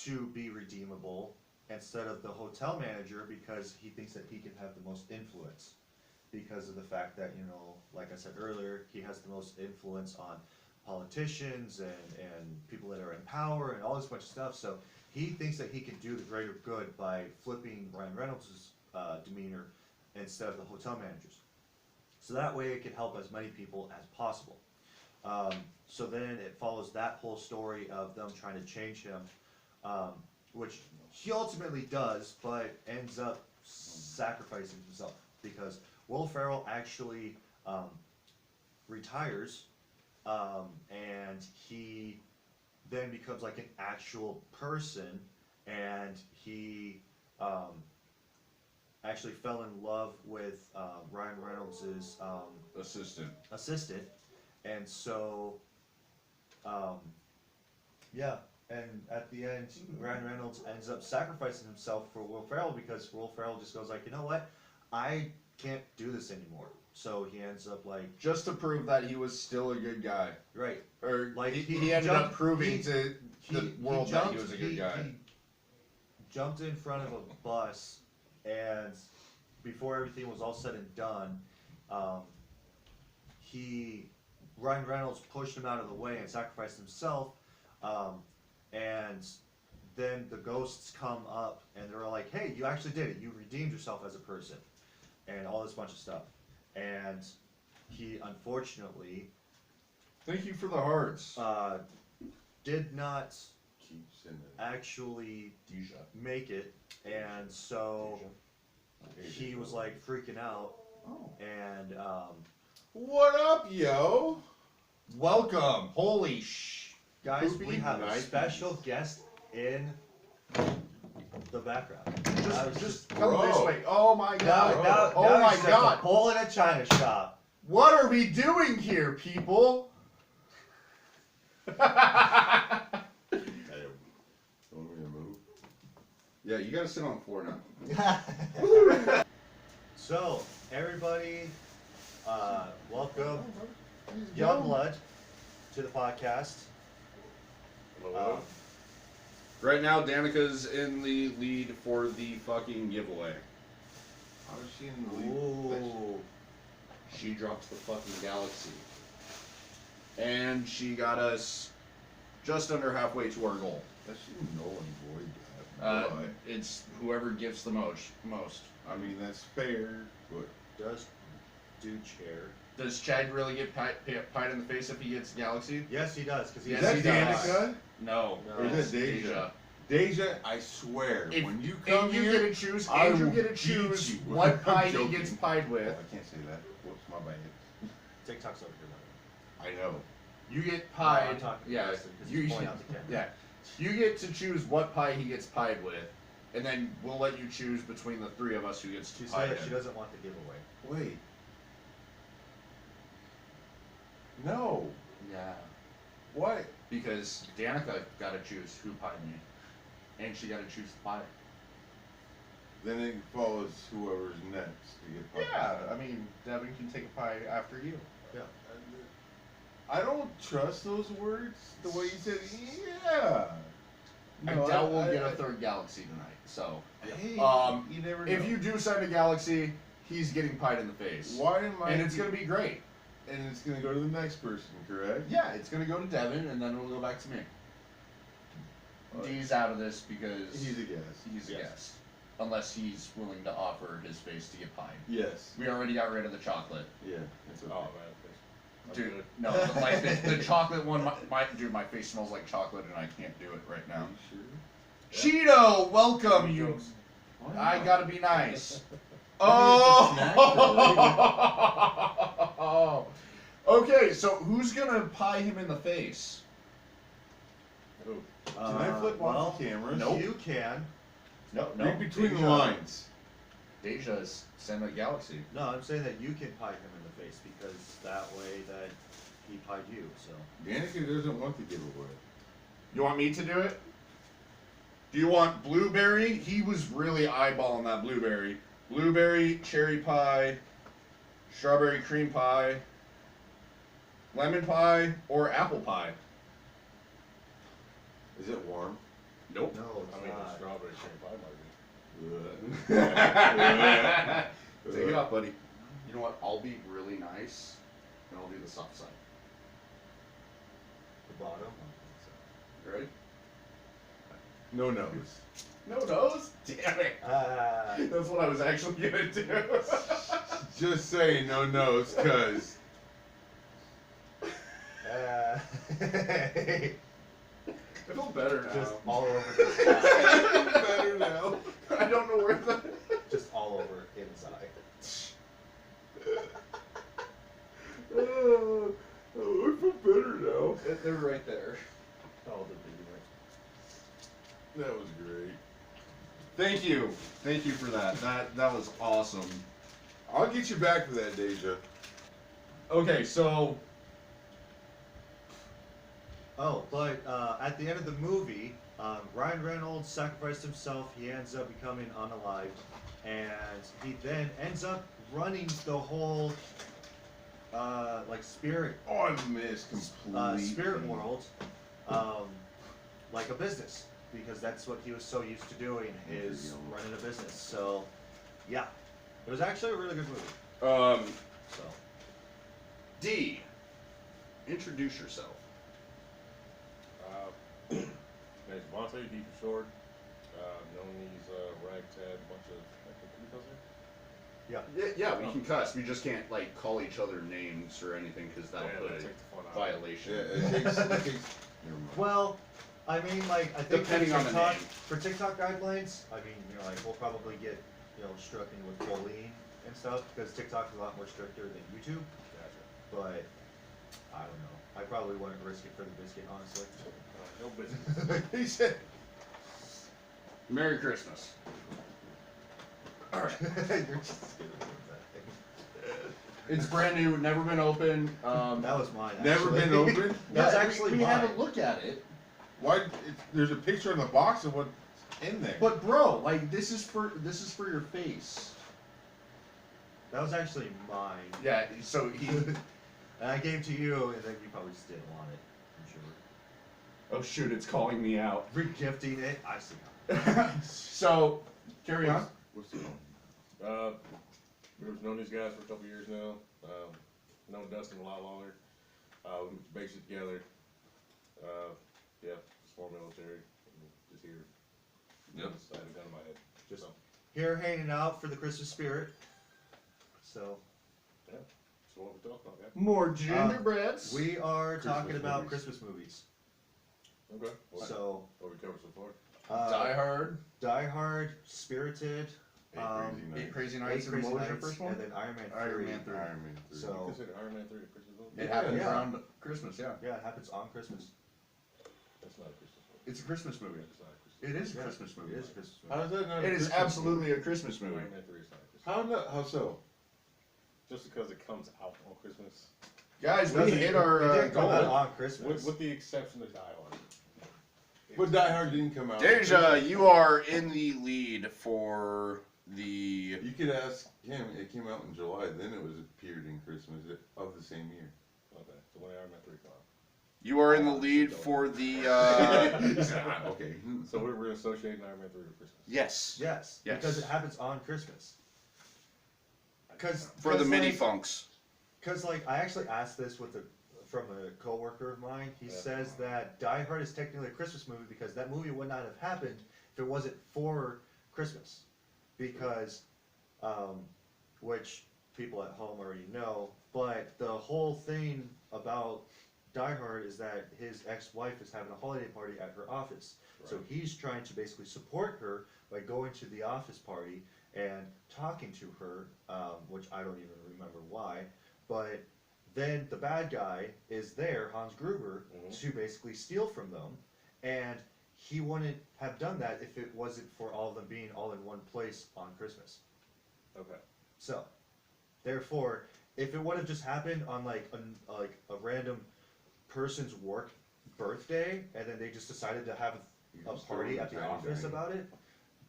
to be redeemable instead of the hotel manager, because he thinks that he can have the most influence, because of the fact that, you know, like I said earlier, he has the most influence on politicians and people that are in power and all this bunch of stuff. So he thinks that he can do the greater good by flipping Ryan Reynolds' demeanor instead of the hotel managers. So that way it can help as many people as possible. So then it follows that whole story of them trying to change him, which he ultimately does, but ends up sacrificing himself, because Will Ferrell actually retires, and he then becomes like an actual person, and he actually fell in love with Ryan Reynolds' assistant, and so yeah, and at the end Ryan Reynolds ends up sacrificing himself for Will Ferrell, because Will Ferrell just goes like, you know what, I can't do this anymore. So he ends up like, Just to prove that he was still a good guy. right, Or like he ended up proving to the world that he was a good guy. He jumped in front of a bus, and before everything was all said and done, Ryan Reynolds pushed him out of the way and sacrificed himself, and then the ghosts come up and they're like, hey, you actually did it, you redeemed yourself as a person, and all this bunch of stuff. And he unfortunately Thank you for the hearts. did not Keep sending it. actually Deja. make it, and so he was like freaking out, Oh. and What up, yo? Welcome. Holy guys, Poopy we have a night. special guest in the background. Just Bro. come this way. Oh my god. now my he's just God. a bull in a china shop. What are we doing here, people? Hey, you want me to move? Yeah, you gotta sit on the floor now. So everybody, welcome Youngblood to the podcast. Hello. Right now, Danica's in the lead for the fucking giveaway. How is she in the lead? Ooh. She dropped the fucking galaxy. And she got us just under halfway to our goal. That should null and void that. But, It's whoever gets the most. I mean, that's fair, but Does do chair. Does Chad really get pied in the face if he gets Galaxy? Yes, he does, because he Yes, is that he does. Danica? No. No. Or is it's that Deja? Deja, I swear, If, when you come and you here, get to choose, I and you will get to beat choose you. what I'm pie he joking. gets pied Oh, with. I can't say that. Whoops, my bad. TikTok's over here. I know. You get No, I'm pied. talking to Yeah, Preston, 'cause you he's pointing out the camera. yeah. You get to choose what pie he gets pied with, and then we'll let you choose between the three of us who gets to She pie said him. she doesn't want the giveaway. Wait. No. Yeah. What? Because Danica got to choose who pied me, and she got to choose the pie. Then it follows whoever's next to get punished. Yeah, I mean, Devin can take a pie after you. Yeah. I don't trust those words the way you said. Yeah. I No, doubt we'll get a third galaxy tonight. So, Hey, you never know. if you do send a galaxy, he's getting pied in the face, why am I? and it's gonna be great. And it's gonna go to the next person, correct? Yeah, it's gonna go to Devin, and then it'll go back to me. D's out of this because He's a guest. he's a Yes. guest, unless he's willing to offer his face to get pied. Yes. We already got rid of the chocolate. Yeah. It's okay. Oh man, I'm Dude, good. no, like the chocolate one, dude, my face smells like chocolate and I can't do it right now. Are you sure? Cheeto, welcome you. Jokes. Why I not? gotta be nice. Oh. Okay, so who's gonna pie him in the face? Ooh. Can I flip off the cameras? Nope. You can. No, Read between the Deja. lines. Deja's send a galaxy. No, I'm saying that you can pie him in the face because that way that he pied you. So. Danica doesn't want the giveaway. You want me to do it? Do you want blueberry? He was really eyeballing that blueberry. Blueberry, cherry pie, strawberry cream pie, lemon pie, or apple pie. Is it warm? Nope. No, it's I mean, not. strawberry cream pie might Take it off, buddy. You know what? I'll be really nice, and I'll do the soft side. The bottom. You ready? No nose. No nose? Damn it. Ah. That's what I was actually gonna do. Just saying no nose, cause Ah. I feel better now. Just all over the better now. I don't know where the. Just all over inside. Oh, I feel better now. They're right there. All the baby That was great. Thank you. Thank you for that. That was awesome. I'll get you back for that, Deja. Okay, so Oh, but at the end of the movie, Ryan Reynolds sacrificed himself. He ends up becoming unalived, and he then ends up running the whole like spirit Oh, I missed completely. spirit world like a business, because that's what he was so used to doing, is running a business. So yeah, it was actually a really good movie. So D, introduce yourself. Name's Devontae, D for short. Known these ragtag bunch of Yeah, we can cuss. We just can't like call each other names or anything because that'll put take a the fun out. violation. Yeah, it takes. Never mind. well, I mean, like I think Depending on the name. for TikTok guidelines, I mean, you know, like we'll probably get struck in with bullying and stuff because TikTok is a lot more stricter than YouTube. Gotcha. But I don't know. I probably wouldn't risk it for the biscuit, honestly. No business. He said, Merry Christmas. All right. You're just kidding with that It's brand new, never been open. thing. That was mine. never actually. been open. That's Yeah, actually we mine. had a look at it. Why? There's a picture in the box of what's in there. But bro, like this is for your face. That was actually mine. Yeah. So he. And I gave to you, and then you probably just didn't want it. I'm sure. Oh shoot! It's calling me out. Regifting it. I see. So carry on. What's the name? We've known these guys for a couple years now. Known Dustin a lot longer. We went to basic together. Yeah, small military. Just here. Yep. Just had a gun in my head. Just So, here hanging out for the Christmas spirit. So yeah, that's what we're talking about, guys. More gingerbreads. we are Christmas talking about movies. Christmas movies. Okay. What, So what we covered so far? Die Hard, Die Hard, Spirited, Eight Crazy Eight Nights. Crazy Nights, Eight and Crazy what was your Nights, first one? and then Iron Man 3. Iron Man 3. Iron Man 3. So- You consider Iron Man 3 a Christmas movie? It Yeah. happens Yeah. around Christmas, yeah. Yeah, it happens on Christmas. That's not a Christmas movie. It's a Christmas movie. It's not a Christmas It is a Yeah, Christmas movie. It is a Christmas How movie. is that not? It a is Christmas absolutely a Christmas movie. movie. Iron Man 3 is not a Christmas movie? How so? Just because it comes out on Christmas. Guys, we Doesn't- hit it our didn't come out goal. on Christmas. With the exception of Die Hard. But Die Hard didn't come out. Deja, you are in the lead for the. You could ask him. It came out in July. Then it was appeared in Christmas of the same year. Okay, so when Iron Man 3 come out. You are in the lead for the. Okay. So we're associating Iron Man 3 with Christmas. Yes. Yes, Yes. because it happens on Christmas. Because For the mini funks. Because like I actually asked this from a coworker of mine. He Yeah. says that Die Hard is technically a Christmas movie because that movie would not have happened if it wasn't for Christmas. Because, which people at home already know, but the whole thing about Die Hard is that his ex-wife is having a holiday party at her office. So Right. he's trying to basically support her by going to the office party and talking to her, which I don't even remember why. But then the bad guy is there, Hans Gruber, Mhm. to basically steal from them. And he wouldn't have done that if it wasn't for all of them being all in one place on Christmas. Okay. So, therefore, if it would have just happened on like a random person's work birthday, and then they just decided to have a party at the office about it,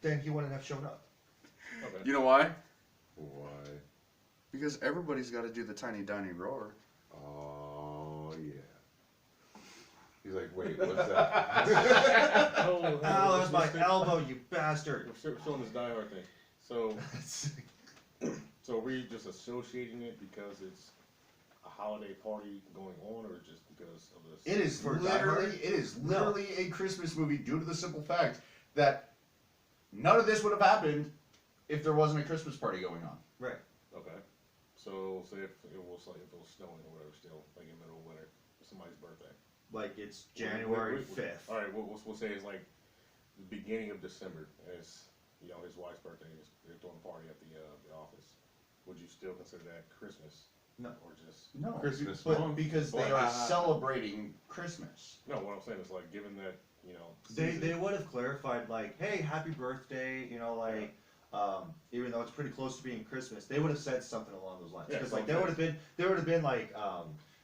then he wouldn't have shown up. Okay. You know why? Why? Because everybody's got to do the tiny dining roar. Oh yeah. He's like, wait, what's that? Oh, Ow, that was my elbow, you bastard! We're showing this Die Hard thing. So are we just associating it because it's a holiday party going on, or just because of this? It is For Die literally, Hard? it is No. literally a Christmas movie due to the simple fact that none of this would have happened if there wasn't a Christmas party going on. Right. Okay. So say if it was snowing or whatever, still like in the middle of winter, somebody's birthday. Like it's January 5th. All right, we'll say it's like the beginning of December, and it's his wife's birthday. And they're throwing a party at the office. Would you still consider that Christmas? No. Or just No, Christmas but month. because they are celebrating Christmas. no? What I'm saying is like given that They season- would have clarified like, hey, happy birthday, like, even though it's pretty close to being Christmas, they would have said something along those lines. Yeah, Because like there would have been like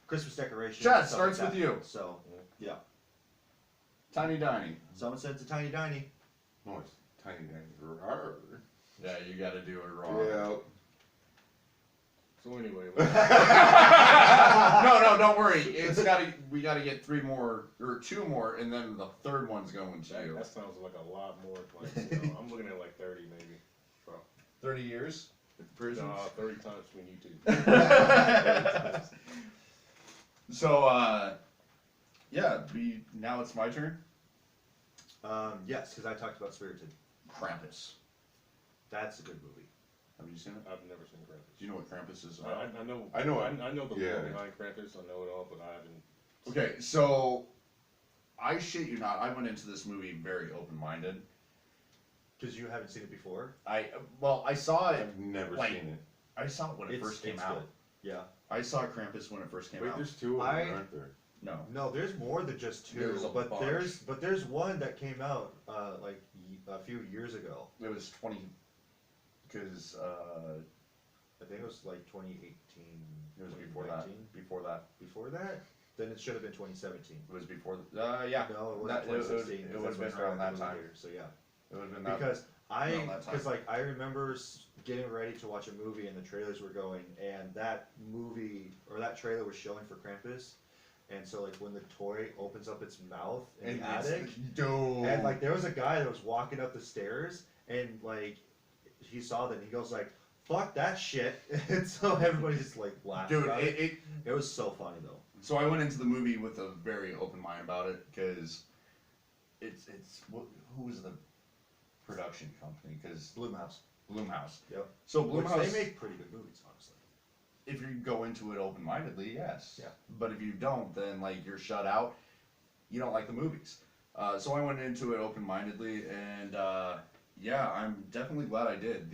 Christmas decorations. Chad, and stuff like starts with that. you. So yeah, Tiny dining. someone said it's a tiny tiny. No, it's tiny dining roar. Yeah, you got to do it raw. Yeah. So anyway, No, don't worry. We got to get 3 more or 2 more, and then the third one's going to you. that sounds like a lot more. Like I'm looking at like 30 maybe. 30 years. Prison. 30 times between you two. So, yeah. Now it's my turn. Yes, because I talked about Spirited. Krampus. That's a good movie. Have you seen it? I've never seen Krampus. Do you know what Krampus is? I know. I know I know the yeah. lore behind Krampus. I know it all, but I haven't. Okay, so I shit you not. I went into this movie very open-minded. Because you haven't seen it before. I saw it. I've never Like, seen it. I saw it when it first came out. Good. Yeah. I saw Krampus when it first came Wait, out. there's 2 of them, aren't there? No. No, there's more than just 2. There's a but bunch. there's one that came out like a few years ago. It was 20. Because I think it was like 2018. it was before that. 2019. Before that. Before that, then it should have been 2017. It was before. Yeah. No, it wasn't That- it was- 2016. it would've been around that time. So yeah, It would have been that. because around that time. like I remember getting ready to watch a movie and the trailers were going, and that movie or that trailer was showing for Krampus, and so like when the toy opens up its mouth in the attic, Dude. and like there was a guy that was walking up the stairs, and like he saw that and he goes like, "Fuck that shit," and so everybody just like laughed. Dude, about it. it. It was so funny though. So I went into the movie with a very open mind about it because it's who was the production company? Because Blumhouse. Blumhouse. Yep. So Which Blumhouse, they make pretty good movies, honestly. if you go into it open mindedly, yes. Yeah. But if you don't, then like you're shut out. You don't like the movies. So I went into it open-mindedly, and yeah, I'm definitely glad I did.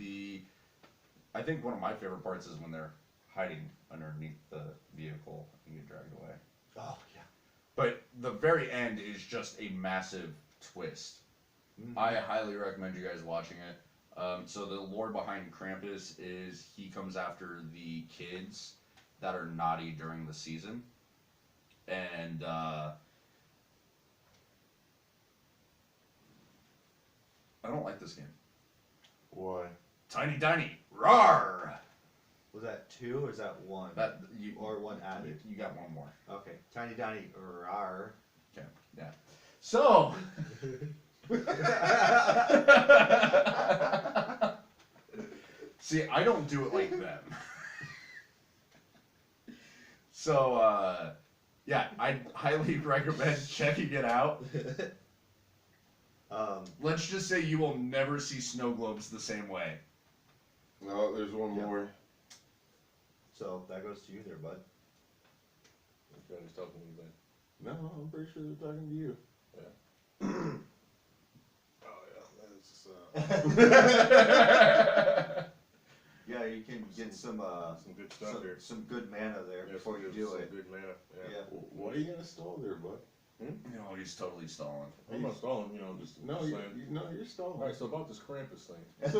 I think one of my favorite parts is when they're hiding underneath the vehicle and get dragged away. Oh yeah. But the very end is just a massive twist. I highly recommend you guys watching it. So the lore behind Krampus is he comes after the kids that are naughty during the season, and I don't like this game. Why? Tiny Tiny, rawr! Was that 2 or is that 1? That you Or 1 added? you got one more. Okay. Tiny Tiny rawr. Okay, yeah. So. See, I don't do it like them. So, yeah, I highly recommend checking it out. Let's just say you will never see snow globes the same way. No, there's one more. So that goes to you there, bud. Johnny's talking to you, man. No, I'm pretty sure they're talking to you. Oh yeah, that's Yeah, you can get some good stuff here. some good mana there Yeah, before some you good- do some it. Good mana. Yeah. Yeah. What are you gonna stall there, bud? No, he's totally stalling. I'm not stalling, you know, just No, saying. you're stalling. Alright, so about this Krampus thing. So,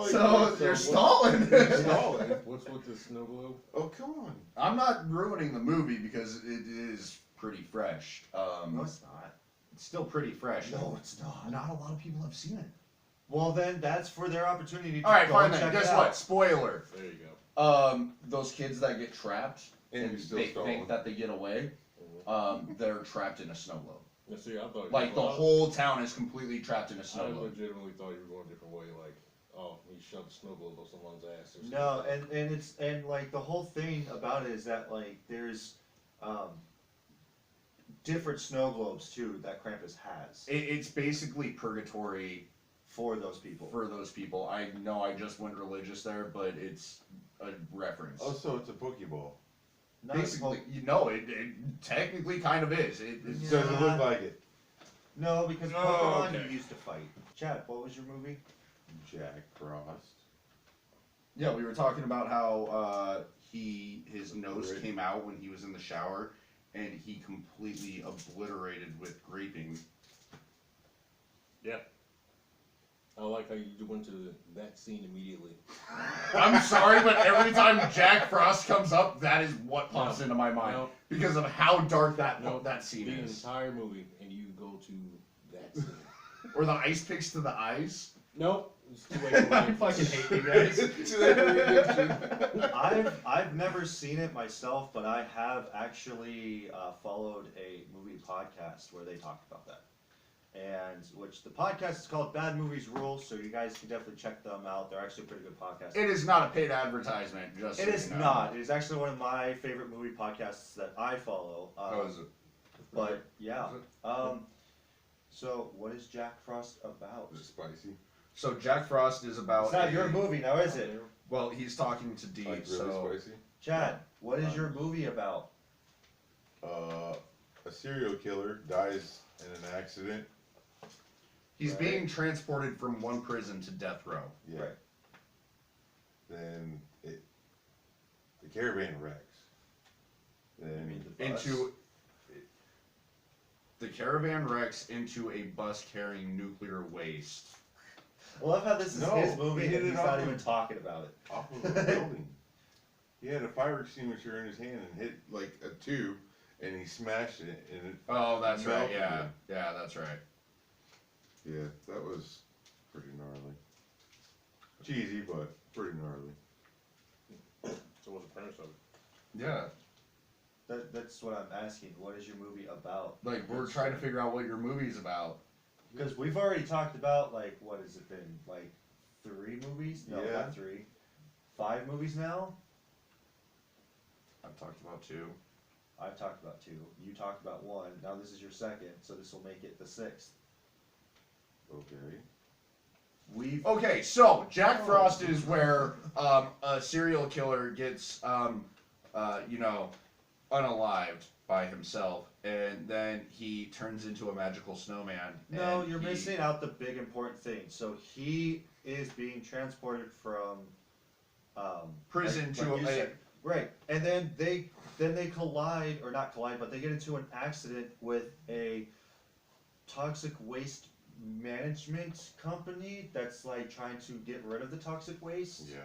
So you're stalling. You're stalling. What's with this snow globe? Oh, come on. I'm not ruining the movie because it is pretty fresh. No, it's not. It's still pretty fresh. No, it's not. Not a lot of people have seen it. Well, then that's for their opportunity to All right, go fine and then. check Guess it what? out. Spoiler. There you go. Those kids that get trapped And you're still they stalling. think that they get away. They're trapped in a snow globe. Now, see, I thought Like the whole town is completely trapped in a snow I globe. legitimately thought you were going a different way, like, oh, he shoved a snow globe on someone's ass or something. No, and it's like the whole thing about it is that like there's different snow globes too that Krampus has It's basically purgatory for those people. for those people. I know I just went religious there, but it's a reference. Oh, so it's a Pokeball. Not Basically, you know, it technically kind of is. It Doesn't look like it. No, because Oh, Pokemon okay. you used to fight. Chad, what was your movie? Jack Frost. Yeah, we were talking about how his nose Right. came out when he was in the shower, and he completely obliterated with graping. Yeah. I like how you went to that scene immediately. I'm sorry, but every time Jack Frost comes up, that is what pops No, into my mind no. because of how dark that No, that scene the is. entire movie, and you go to that scene. Or the ice picks to the eyes. Nope. It's too late for I me. fucking hate you guys. I've never seen it myself, but I have actually followed a movie podcast where they talked about that. And which the podcast is called Bad Movies Rule, so you guys can definitely check them out. They're actually a pretty good podcast. It is not a paid advertisement. Just It so is you know. not. It is actually one of my favorite movie podcasts that I follow. Oh, is it? But yeah. Is So what is Jack Frost about? Is it spicy? So Jack Frost is about. It's not a- your movie now, is it? Well, he's talking to Deep. Like really so spicy? Chad, what is your movie about? A serial killer dies in an accident. he's Right. being transported from one prison to death row. Yeah. Right. Then the caravan wrecks. Then mean the bus? Into the caravan wrecks into a bus carrying nuclear waste. I love how this is No, his movie he and hit he's it not off even of- talking about it. off of a building. He had a fire extinguisher in his hand and hit like a tube, and he smashed it. And it, Oh, that's right. Melted Yeah, it. yeah, that's right. yeah, that was pretty gnarly. Cheesy, but pretty gnarly. So what's the premise of it? Yeah, That's what I'm asking. What is your movie about? like we're trying to figure out what your movie's about. Because we've already talked about like what has it been like 3 movies? No, Yeah. not 3. 5 movies now. I've talked about 2. I've talked about 2. You talked about 1. Now this is your second, so this will make it the 6th. Okay. We've Okay, so Jack Frost is where a serial killer gets, you know, unalived by himself, and then he turns into a magical snowman. No, and you're he- missing out the big important thing. So he is being transported from Prison like to you a- said. Right, and then they collide, or not collide, but they get into an accident with a toxic waste management company that's like trying to get rid of the toxic waste. Yeah.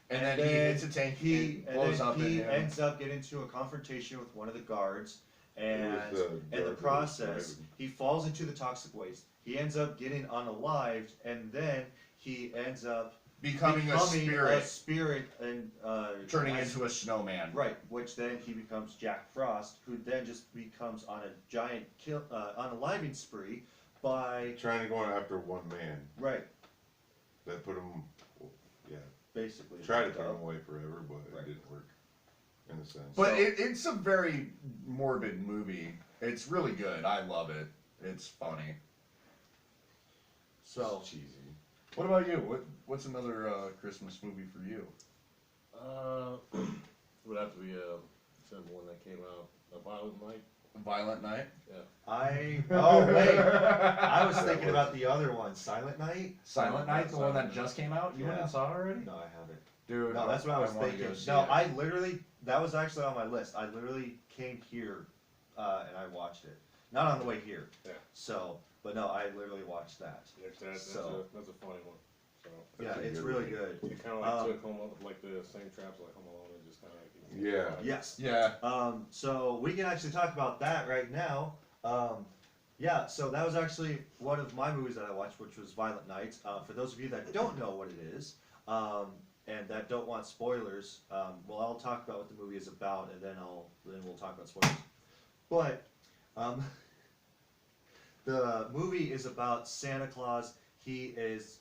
and then he hits a tank. He and blows up in he him. ends up getting into a confrontation with one of the guards, and It was the in the guard that was process, driving. he falls into the toxic waste. He ends up getting unalived, and then he ends up becoming a spirit, and turning into a snowman. right, which then he becomes Jack Frost, who then just becomes on a giant unaliving spree by Trying to go after one man. right, That put him, yeah, basically. tried to turn him away forever, but Right. it didn't work, in a sense. But So- it's a very morbid movie. It's really good. I love it. It's funny. So It's cheesy. What about you? What's another Christmas movie for you? It would have to be some one that came out, A Violent Night. Violent Night. oh wait, I was thinking about the other one, Silent Night. Silent Night, the one that Silent just came out. You went Yeah. and saw it already, No, I haven't. dude. No, that's what I was wanna thinking. go see No, it. I literally, that was actually on my list. I literally came here, and I watched it. Not on the way here. Yeah. So, but no, I literally watched that. That's So- a funny one. So Yeah, That's a it's good really one. good. it kind of like Um, took Home Alone, like the same traps like Home Alone, and just kind of like Yeah. Yes. Yeah. So we can actually talk about that right now. Yeah, so that was actually one of my movies that I watched, which was Violent Night. For those of you that don't know what it is, and that don't want spoilers, well, I'll talk about what the movie is about, and then we'll talk about spoilers. But the movie is about Santa Claus. He is,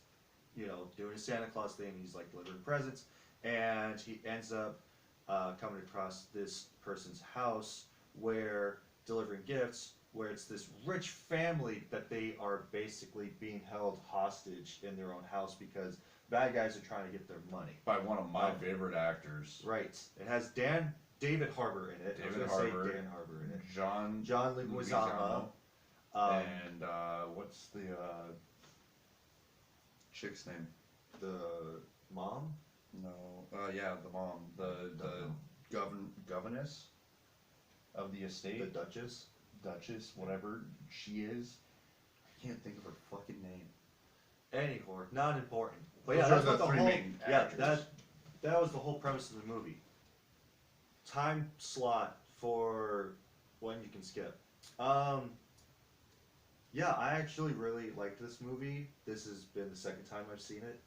doing a Santa Claus thing. He's like delivering presents, and he ends up coming across this person's house where delivering gifts, where it's this rich family that they are basically being held hostage in their own house because bad guys are trying to get their money. By one of my favorite actors, Right. It has David Harbour in it. I was David gonna say Harbour. Dan Harbour in it. John Leguizamo. Leguizamo. Um, And what's the chick's name? the mom. No. Yeah, the mom. The governess of the estate. The Duchess. Duchess, whatever she is. I can't think of her fucking name. Any whore, not important. But Those yeah, are that's the what the three whole main yeah actors. that was the whole premise of the movie. Time slot for when you can skip. Yeah, I actually really liked this movie. This has been the second time I've seen it.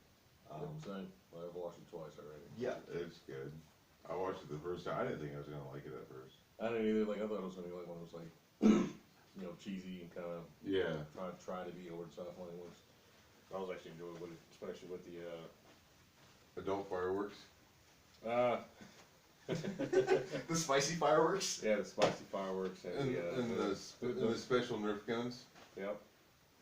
same. I've watched it twice already. Yeah, It's good. I watched it the first time. I didn't think I was gonna like it at first. I didn't either. Like I thought it was gonna be like one of those like, cheesy and kind of Yeah. try to be over the top when it was. I was actually enjoying with it, especially with the Adult fireworks. The spicy fireworks. yeah, the spicy fireworks and And the special Nerf guns. yep,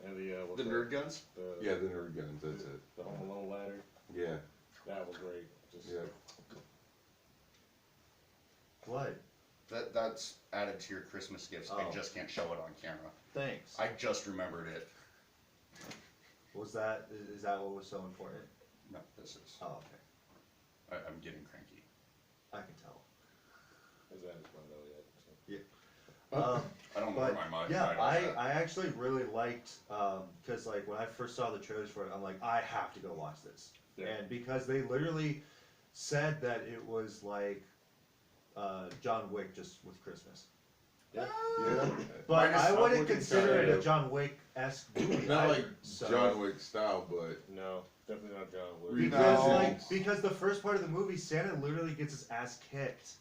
and the what's The that? nerd guns. Yeah, the Nerf guns. That's it. The Home Alone ladder. Yeah. That was great. Just Yeah. what? That's added to your Christmas gifts. I Oh. just can't show it on camera. Thanks. I just remembered it. Was that is that what was so important? No, this is. Oh, okay. I'm getting cranky. I can tell. is that as one though yet? So. I don't know But where my mind. yeah, mind is at. I actually really liked because like when I first saw the trailers for it, I'm like I have to go watch this, Yeah. and because they literally said that it was like John Wick just with Christmas. Yeah. But Minus I John wouldn't Wick consider inside. it a John Wick-esque movie. Not either, like so- John Wick style, but No, definitely not John Wick. Because No. because the first part of the movie, Santa literally gets his ass kicked,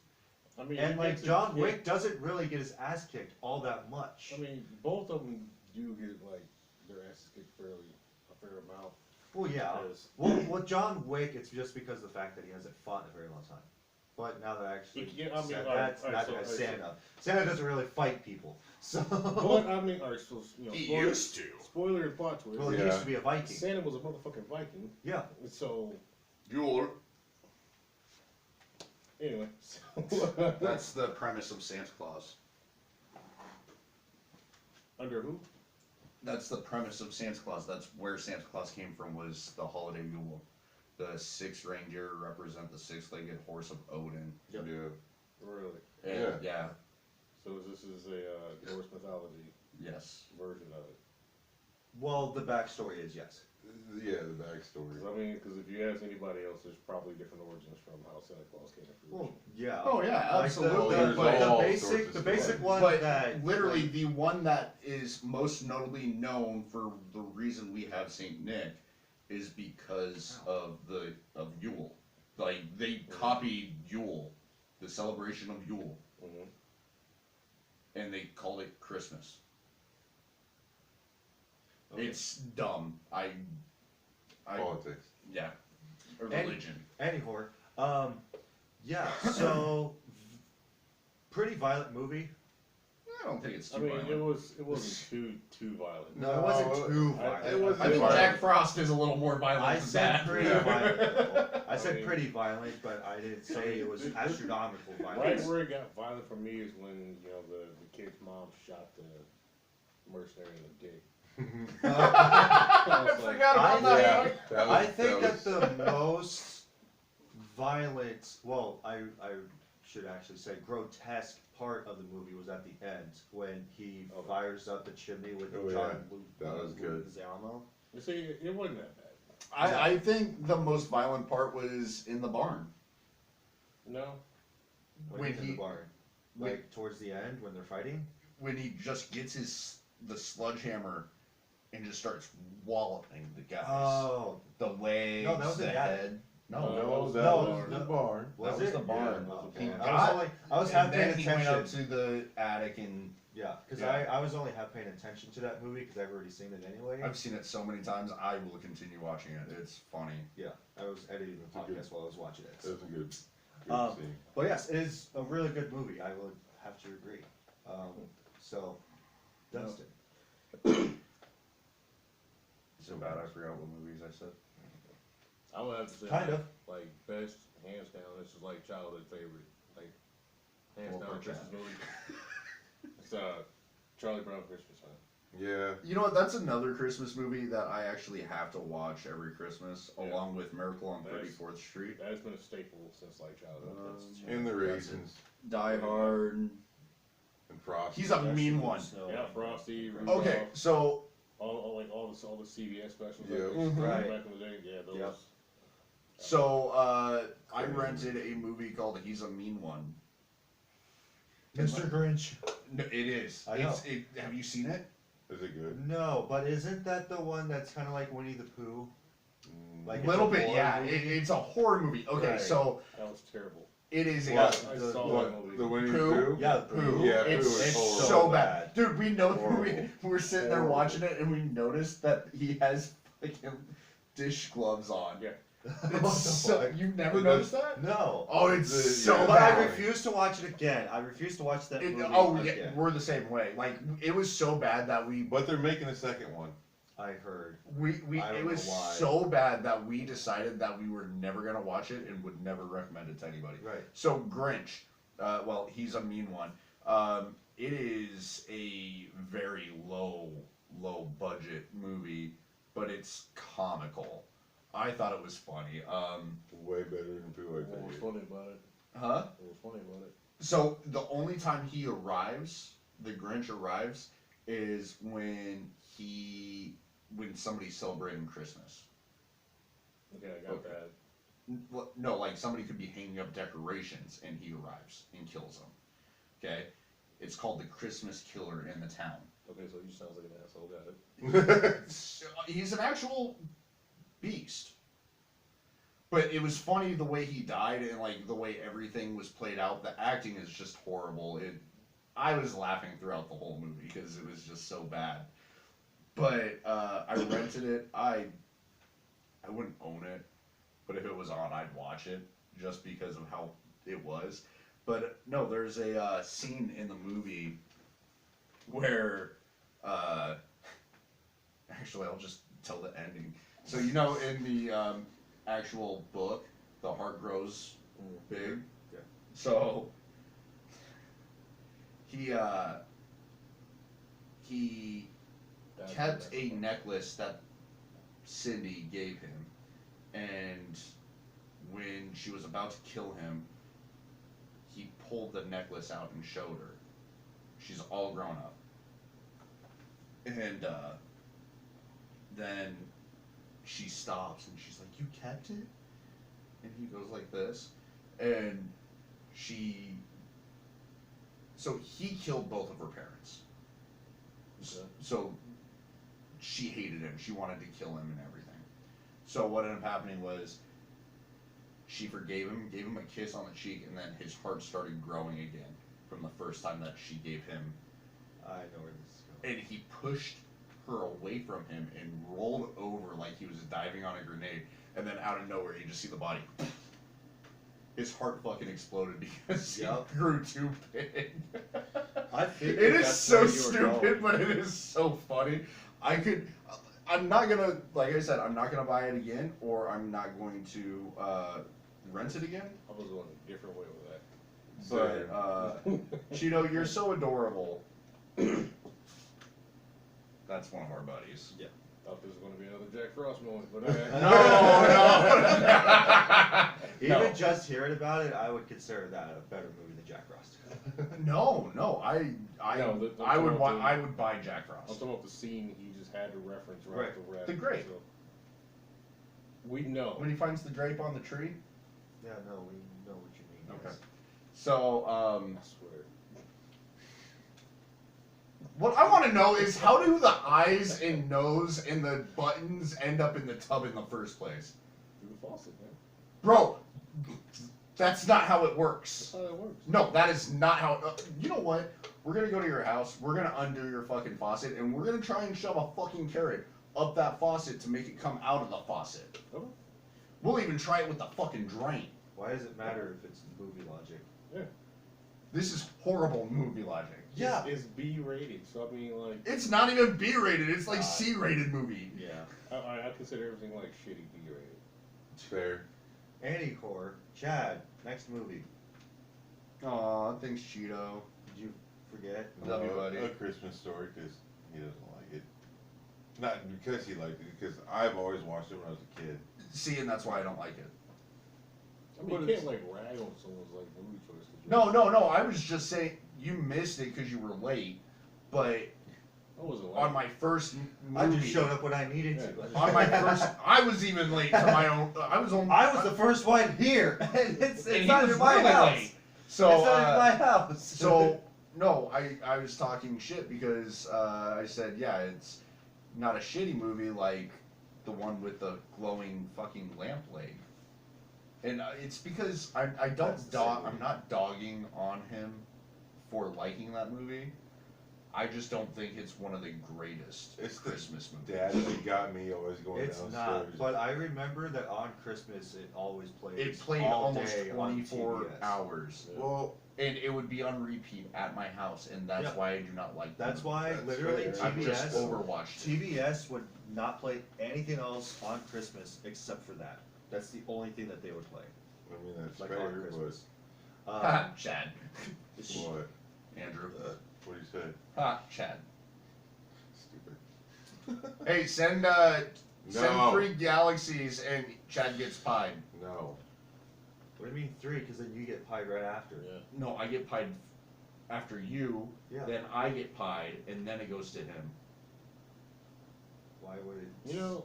I mean, and he like gets it- John yeah, Wick doesn't really get his ass kicked all that much. I mean, both of them do get like their asses kicked a fair amount. Well, yeah. Because Well, John Wick, it's just because of the fact that he hasn't fought in a very long time. But now that I actually Yeah, I mean, said alright, that, alright, that guy's so- Santa. Santa doesn't really fight people, so. but I mean, alright, so He spoiler, used to. spoiler and plot twist. Well, he Yeah. used to be a Viking. Santa was a motherfucking Viking, Yeah. so Bueller. Anyway, so That's the premise of Santa Claus. under who? That's the premise of Santa Claus. That's where Santa Claus came from, was the holiday Yule. The 6 reindeer represent the 6-legged horse of Odin. Yeah. Really? And, yeah. So this is a Norse mythology Yes. version of it. Well, the backstory is yes. Yeah, the backstory. 'Cause I mean, because if you ask anybody else, there's probably different origins from how Santa Claus came to fruition. Well, yeah. Oh yeah, Like absolutely. There's but all the sorts basic, of the basic stories. one but that literally the one that is most notably known for the reason we have Saint Nick is because of Yule. Like they copied Yule, the celebration of Yule, Mhm. and they called it Christmas. Okay. It's dumb. I Politics. yeah, or And- religion. Anyhow, yeah. So, pretty violent movie. I don't think it's too I mean, violent. it wasn't too violent. No, it wasn't No, too I- violent. it was I think violent. Jack Frost is a little more violent I than said that. pretty Yeah. violent. Though. I I said mean- pretty violent, but I didn't say it was astronomical Right violence. where it got violent for me is when the kid's mom shot the mercenary in the dick. I was like, forgot about I- that. Yeah, that was, I think that that was, the most violent, well, I should actually say grotesque part of the movie was at the end when he Okay. fires up the chimney with Oh, John yeah. Luke. That was good. Leguizamo. You see, it wasn't that bad. I think the most violent part was in the barn. No, When he's in he- the barn, when- like towards the end when they're fighting. When he just gets the sledgehammer and just starts walloping the guys. Oh, The legs, No, that was the in that- head. no, No, that no, was the no. barn. was that was it? the barn. Yeah, Okay. okay. He I got- was half and paying then he went up attention. to the attic and Yeah, because Yeah. I was only half paying attention to that movie because I've already seen it anyway. I've seen it so many times. I will continue watching it. It's funny. Yeah, I was editing the It's a good- podcast while I was watching it. That was a good scene. But yes, it is a really good movie. I would have to agree. So, Dustin. So bad I forgot what movies I said. I would have to say Kind of. like best hands down. This is like childhood favorite, like hands Well, down for Christmas movie. It's Charlie Brown Christmas Time. Yeah. You know what? That's another Christmas movie that I actually have to watch every Christmas, Yeah. along with Miracle on That's- 34th Street, That has been a staple since like childhood. And the raisins. Die Hard. And Frosty. He's a mean one. Yeah, Frosty. Rudolph, Okay, so all the CVS specials. Yeah. like this, Right. Back in the day, yeah, those. Yep. I rented a movie called He's a Mean One. Mr. Grinch. No, it is. I know. Have you seen it? Is it good? No, but isn't that the one that's kind of like Winnie the Pooh? Like A it's little a bit, horror yeah. movie? It's a horror movie. Okay, Right. so That was terrible. it is a What? I The- saw What? that movie. The Winnie Pooh? the Pooh? Yeah, Pooh. Yeah, it's Pooh is horrible. so bad. Dude, we know Horrible. we were sitting there watching it and we noticed that he has fucking dish gloves on. Yeah. What the It's so, fuck? you never It noticed does- that? No. Oh, it's The- so yeah. But I bad. refuse to watch it again. I refuse to watch that movie Oh, again. yeah, we're the same way. Like, it was so bad that But they're making a second one. I heard. it I don't was know why. so bad that we decided that we were never gonna watch it and would never recommend it to anybody. Right. So Grinch, well, he's a mean one. It is a very low budget movie, but it's comical. I thought it was funny. Way better than Pooh, I What was think. funny about it? Huh? What was funny about it? So the only time he arrives, the Grinch arrives, is when somebody's celebrating Christmas. Okay, I got Okay. that. No, like somebody could be hanging up decorations and he arrives and kills them. Okay? It's called the Christmas Killer in the town. Okay, so he sounds like an asshole. Got it. He's an actual beast. But it was funny the way he died and like the way everything was played out. The acting is just horrible. I was laughing throughout the whole movie because it was just so bad. But I rented it. I wouldn't own it, but if it was on, I'd watch it just because of how it was. But no, there's a scene in the movie where actually I'll just tell the ending. So you know in the actual book, the heart grows big. Yeah. So he That's kept the a next one. necklace that Cindy gave him, and when she was about to kill him, he pulled the necklace out and showed her. She's all grown up. And then she stops and she's like, "You kept it?" And he goes like this. And so he killed both of her parents. Okay. So she hated him. She wanted to kill him and everything. So what ended up happening was she forgave him, gave him a kiss on the cheek, and then his heart started growing again from the first time that she gave him. I know where this is going. And he pushed her away from him and rolled over like he was diving on a grenade. And then out of nowhere, you just see the body. His heart fucking exploded because Yup. he grew too big. I figured It is that's so where you were stupid, going. but it is so funny. I'm not gonna, like I said, I'm not gonna buy it again, or I'm not going to rent it again. I was going a different way with that. But Cheeto, you're so adorable. That's one of our buddies. Thought this was going to be another Jack Frost moment, but No. Even just hearing about it, I would consider that a better movie than Jack Frost. No, I would talking buy. about I would buy Jack I'm Frost. talking about the scene he just had to reference Right. right before The grape. So, we know. When he finds the grape on the tree. Yeah, no, we know what you mean. Okay. yes. So, I swear. what I want to know is how do the eyes and nose and the buttons end up in the tub in the first place, Through the faucet, man. bro? That's not how it works. That's how that works. No, that is not how. You know what? We're gonna go to your house. We're gonna undo your fucking faucet, and we're gonna try and shove a fucking carrot up that faucet to make it come out of the faucet. Okay. We'll even try it with the fucking drain. Why does it matter if it's movie logic? This is horrible movie logic. Yeah. It's B rated, so I mean, like, It's not even B-rated. It's like God. C-rated movie. Yeah. I consider everything like shitty B rated. It's fair. Anti-core. Chad, next movie. Aw, thanks, Cheeto. Did you forget? Love you, buddy. A Christmas Story because he doesn't like it. Not because he liked it, because I've always watched it when I was a kid. See, and that's why I don't like it. I mean, But you it's- can't like rag on someone's like movie choice. 'cause No. I was just saying you missed it because you were late. But I wasn't on like. my first movie, I just showed up when I needed to. Yeah. on my first, I was even late to my own. I was on. I was the first one here, and it's and he not was in my really house. late. So, it's not in my house. so no, I was talking shit because I said, yeah, it's not a shitty movie like the one with the glowing fucking lamp leg. And it's because I don't That's the same movie. I'm not dogging on him for liking that movie. I just don't think it's one of the greatest It's the Christmas movies. Dad that got me always going It's downstairs. not, but I remember that on Christmas it always played. It played all almost day on 24 TBS. hours. Well, And it would be on repeat at my house, and that's Yeah. why I do not like That's them. why That's literally fair. I've just TBS overwatched it. TBS would not play anything else on Christmas except for that. That's the only thing that they would play. I mean, that's Like fair, on Christmas. Ha, Chad. but what? Andrew. What do you say? Ha, Chad. Stupid. Hey, send No. 3 galaxies and Chad gets pied. No. What do you mean 3? Because then you get pied right after. Yeah. No, I get pied after you, Yeah. then I get pied, and then it goes to him. Why would it? You know,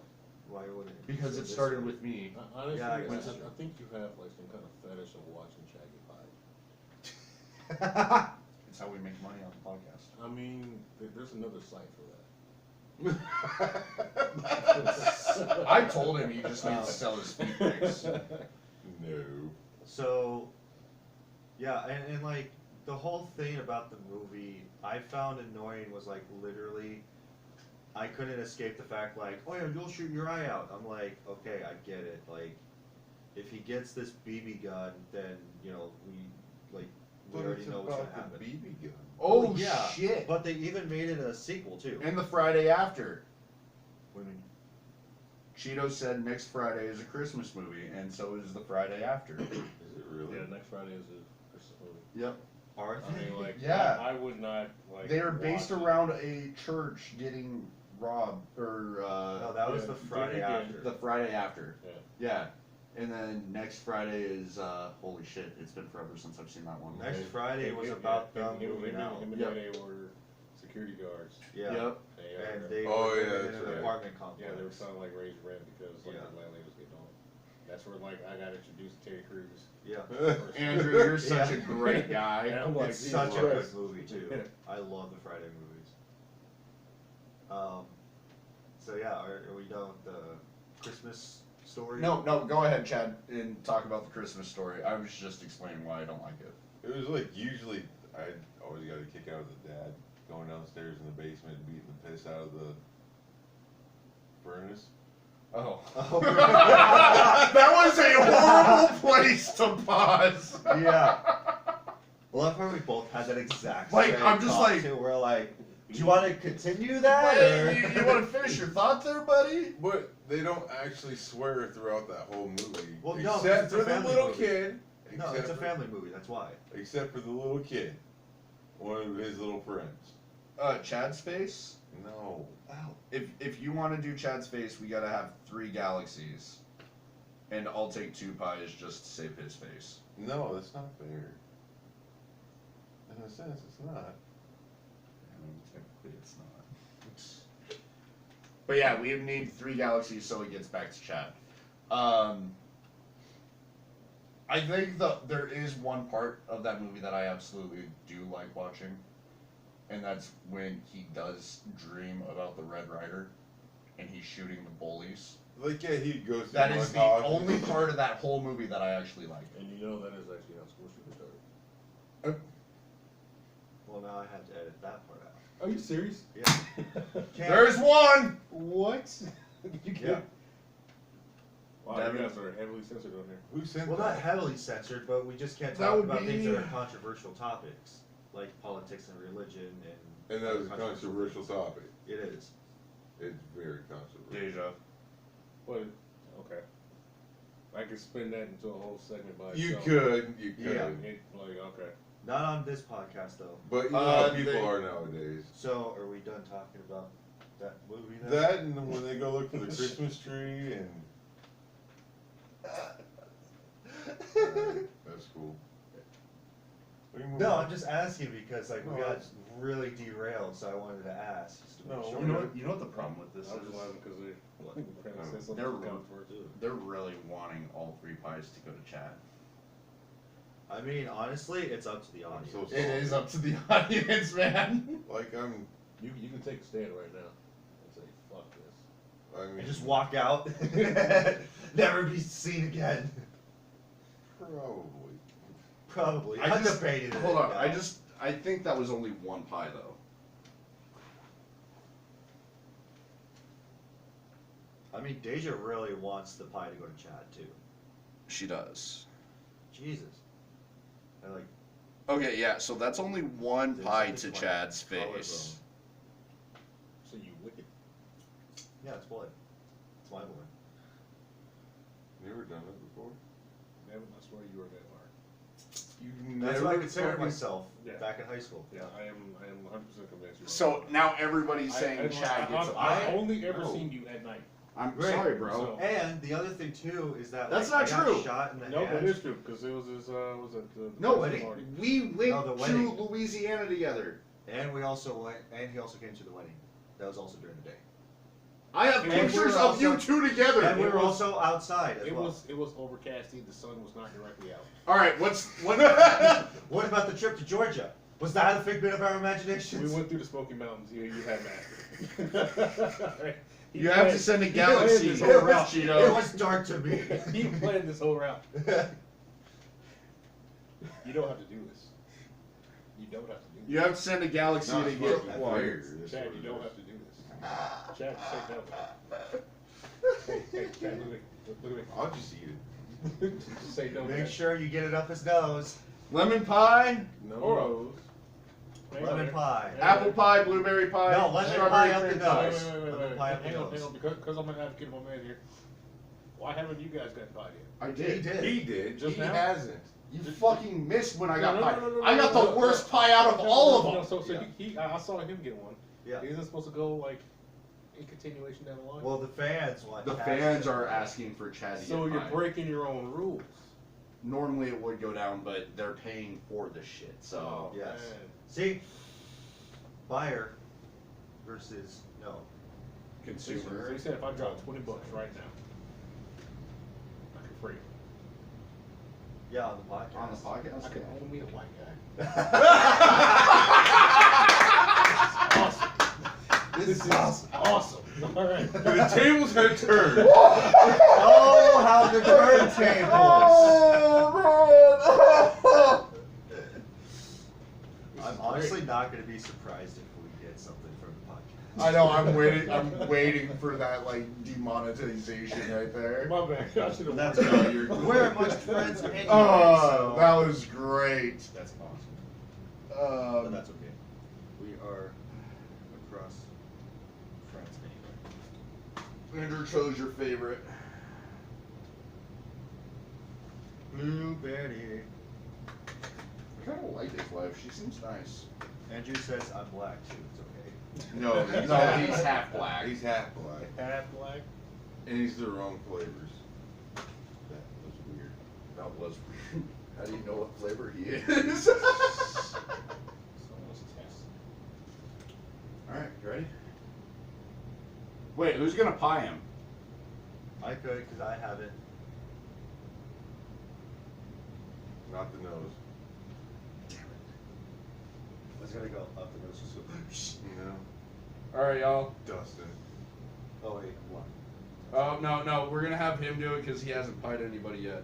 Why would it? Because so it this started way? with me. honestly, Yeah, I I guess. think you have like some kind of fetish of watching Chad get pied. It's how we make money on the podcast. I mean, there's another site for that. I told him he just needs to sell his feet pics. No. So, yeah, and like the whole thing about the movie I found annoying was like literally, I couldn't escape the fact like, oh yeah, you'll shoot your eye out. I'm like, okay, I get it. Like, if he gets this BB gun, then you know we But already it's know what's about gonna happen. the BB gun. Oh, yeah, shit. But they even made it a sequel too. And the Friday after. What do you mean? Cheeto said next Friday is a Christmas movie, and so is the Friday after. Is it really? Yeah, next Friday is a movie. Yep. Are I mean, like, Yeah. I would not like. They are based watch it. around a church getting robbed, or No, that was Yeah, the Friday yeah. after. the Friday after. Yeah. Yeah. And then next Friday is holy shit! It's been forever since I've seen that one. Next Friday was about them moving out. Him and Yep. they were security guards. Yeah. Yep. And they Oh, were yeah, living in that's an right. apartment complex. Yeah, they were trying to like raise rent because like Yeah. the landlady was getting on. That's where like I got introduced to Terry Crews. Yeah. Andrew, you're such Yeah. a great guy. And I'm like, It's Jesus such a Christ. good movie too. I love the Friday movies. So yeah, are we done with the Christmas story? No, go ahead, Chad, and talk about the Christmas story. I was just explaining why I don't like it. It was like usually I always got a kick out of the dad going downstairs in the basement and beating the piss out of the furnace. Oh. Oh. That was a horrible place to pause. Yeah. Well, I we both had that exact Like, same I'm just thought, like- too. We're like, do you want to continue that? Or? You want to finish your thought there, buddy? But they don't actually swear throughout that whole movie. Well, no, 'cause except it's a for the family little movie. kid. No, Except it's a for- family movie. That's why. Except for the little kid. One of his little friends. Chad's face? No. If you want to do Chad's face, we gotta have 3 galaxies. And I'll take 2 pies just to save his face. No, that's not fair. In a sense, it's not. Technically, it's not. But yeah, we need 3 galaxies so it gets back to Chad. I think there is one part of that movie that I absolutely do like watching, and that's when he does dream about the Red Rider, and he's shooting the bullies. Like, yeah, he goes to That is the montage. only part of that whole movie that I actually like. And you know that is actually how school shootings started. Well, now I have to edit that part out. Are you serious? Yeah. Can't- There's one. What? You Yeah. Wow, Devin- you guys are heavily censored on here. Who sent Well, that? not heavily censored, but we just can't That talk would about things be- that are controversial topics, like politics and religion and. And that was a other controversial topic. It is. It's very controversial. Deja. But okay, I could spin that into a whole segment by You itself. could, you could. Yeah. It, like okay. Not on this podcast though. But you know how they- people are nowadays. So, are we done talking about that movie then? That and when they go look for the Christmas tree and that's cool. What do you mean? No, I'm just asking because like we No, got that's- really derailed, so I wanted to ask. Just to make No, sure. You know what the problem with this I was is? laughing because they trying to say something They're controversial. They're really wanting all 3 pies to go to Chad. I mean, honestly, it's up to the I'm audience. so It is up to the audience, man. Like I'm. You can take a stand right now and say fuck this. I mean, And just walk out, never be seen again. probably. Probably. I I'm just- debating it. Hold on, now. I think that was only 1 pie though. I mean, Deja really wants the pie to go to Chad too. She does. Jesus. I like. Okay, yeah, so that's only 1 There's pie something to like Chad's collarbone. face. So you wicked. Yeah, it's blood. It's my blood. You ever done that before? Never. I swear you were that hard. You That's never what I considered fucking- myself Yeah. back in high school. Yeah, I am 100% convinced you. So now everybody's saying I, Chad gets a I've pie. only ever No. seen you at night. I'm Right. sorry, bro. So- And the other thing too is that That's like, not I got true. shot in the No, head. that is true because it was his was it the No, wedding. party. we went No, the to wedding. Louisiana together. And we also went, and he also came to the wedding. That was also during the day. I have And pictures we're of also- you 2 together. And we it were was- also outside as It well. was overcasty. The sun was not directly out. All right, what? What about the trip to Georgia? Was that a figment of our imaginations? We went through the Smoky Mountains. You had mastered. You have to send a planned galaxy this to whole it, route. was, Cheeto. it was dark to me. He planned this whole route. You don't have to do this. You don't have to do this. You have to send a galaxy Not to fucking get one. fair. That's Chad, what you it don't is. have to do this. Chad, just take that. Hey, Chad, look at me. Look at me. I'll just eat it. Just say no. Make Chad. sure you get it up his nose. Lemon pie, No. Or O's. Hang on Lemon there. pie. Hang on apple there. pie, blueberry pie, No, lemon strawberry pie up the cream nose. pie. Wait. Lemon pie up the Hang on, nose. because I'm an advocate of my man here. Why haven't you guys got pied yet? I He did. did. He did. Just he now? hasn't. You fucking missed when I got No, pie. no, no, no, I got no, the no, worst no. pie out of No, all of no, them. So Yeah. I saw him get one. Yeah. Isn't supposed to go like in continuation down the line? Well, the fans want. The Chaz fans to- are asking for Chad to so get you're pie. breaking your own rules. Normally it would go down, but they're paying for the shit. So Yes. man. See, buyer versus no. So consumer. he said if I drop $20 right now, I can free. Yeah, on the podcast. On the podcast. I can own me a white guy. Awesome. This is Awesome. All right. the tables have turned. Oh, how the turntables! I'm honestly not going to be surprised if we get something from the podcast. I know. I'm waiting. I'm waiting for that like demonetization right there. My bad. I should have. That's No, okay. you're cool. We're much friends anyway, Oh, so that was great. that's awesome. But Um, that's okay. We are across France anyway. Andrew chose your favorite. Blue Betty. I kind of like his wife. She seems nice. Andrew says I'm black too. It's okay. No, he's No, half, he's half black. He's half black, Half black. and he's the wrong flavors. That was weird. That was weird. How do you know what flavor he is? So let's test. All right, you ready? Wait, who's gonna pie him? I could because I haven't. Not the nose. Damn it. I was gonna go up the nose. Just go. You know, All right, y'all. Dustin. Oh wait, what? Oh no, we're gonna have him do it because he hasn't pied anybody yet.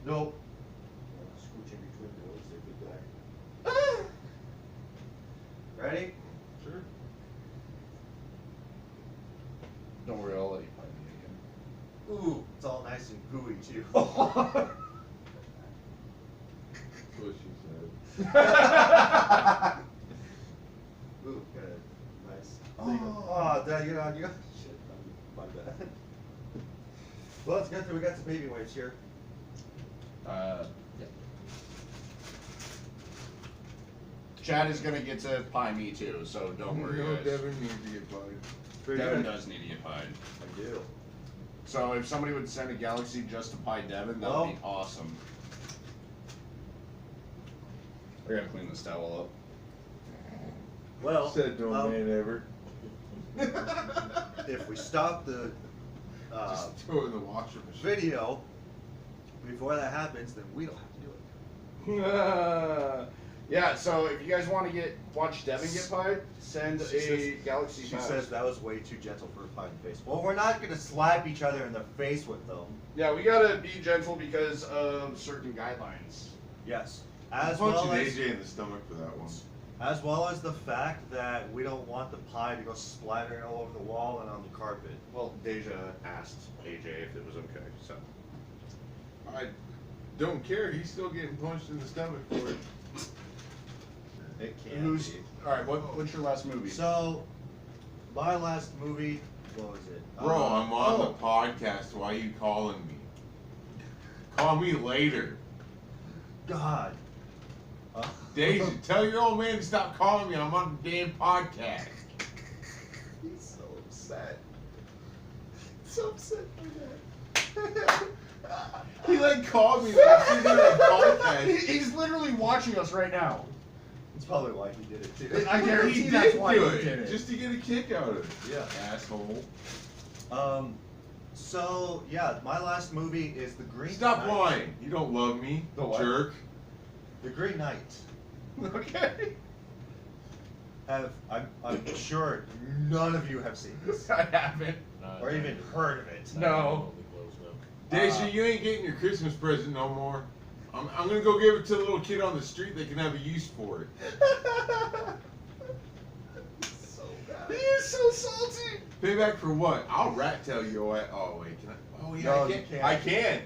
Nope. Scooch in between those. They'd be black. Ready? Sure. Don't worry, I'll let you pie me again. Ooh, it's all nice and gooey too. That's what she said. Ooh, got a nice. Oh, did I get on you? Shit, my bad. Well, let's get through. We got some baby wipes here. Yeah. Chad is gonna get to pie me too, so don't worry, No, guys. Devin needs to get pied. Devin does need to get pied. I do. So if somebody would send a galaxy just to pie Devin, that would be awesome. I gotta clean this towel up. Well, Said no man ever. if we stop the Just throw it in the washer machine. video before that happens, then we don't have to do it. Yeah, so if you guys want to watch Devin get pied, send She a says- galaxy. She pass. says that was way too gentle for a pie in the face. Well, we're not gonna slap each other in the face with them. Yeah, we gotta be gentle because of certain guidelines. Yes. As As punch well an as, AJ in the stomach for that one. as well as the fact that we don't want the pie to go splattering all over the wall and on the carpet. Well, Deja asked AJ if it was okay, so. I don't care. He's still getting punched in the stomach for it. It can Who's be. all right? What's your last movie? So, my last movie, what was it? Bro, I'm on oh, the podcast. Why are you calling me? Call me later. God. Deja, tell your old man to stop calling me. I'm on the damn podcast. He's so upset. So upset by that. He like called me like sitting on the podcast. He's literally watching us right now. That's probably why he did it too. I guarantee He that's did why do he it, did it. just to get a kick out of it. Yeah. Asshole. So yeah, my last movie is The Green Stop Knight. lying. You don't love me, The what? jerk. The Green Knight. Okay. I'm sure none of you have seen this I haven't. or even heard of it. No. Deja, you ain't getting your Christmas present no more. I'm gonna go give it to the little kid on the street that can have a use for it. So bad. He is so salty. Payback for what? I'll rat tell you. Oh wait, can I? Oh yeah, No, I you can. can't. I can.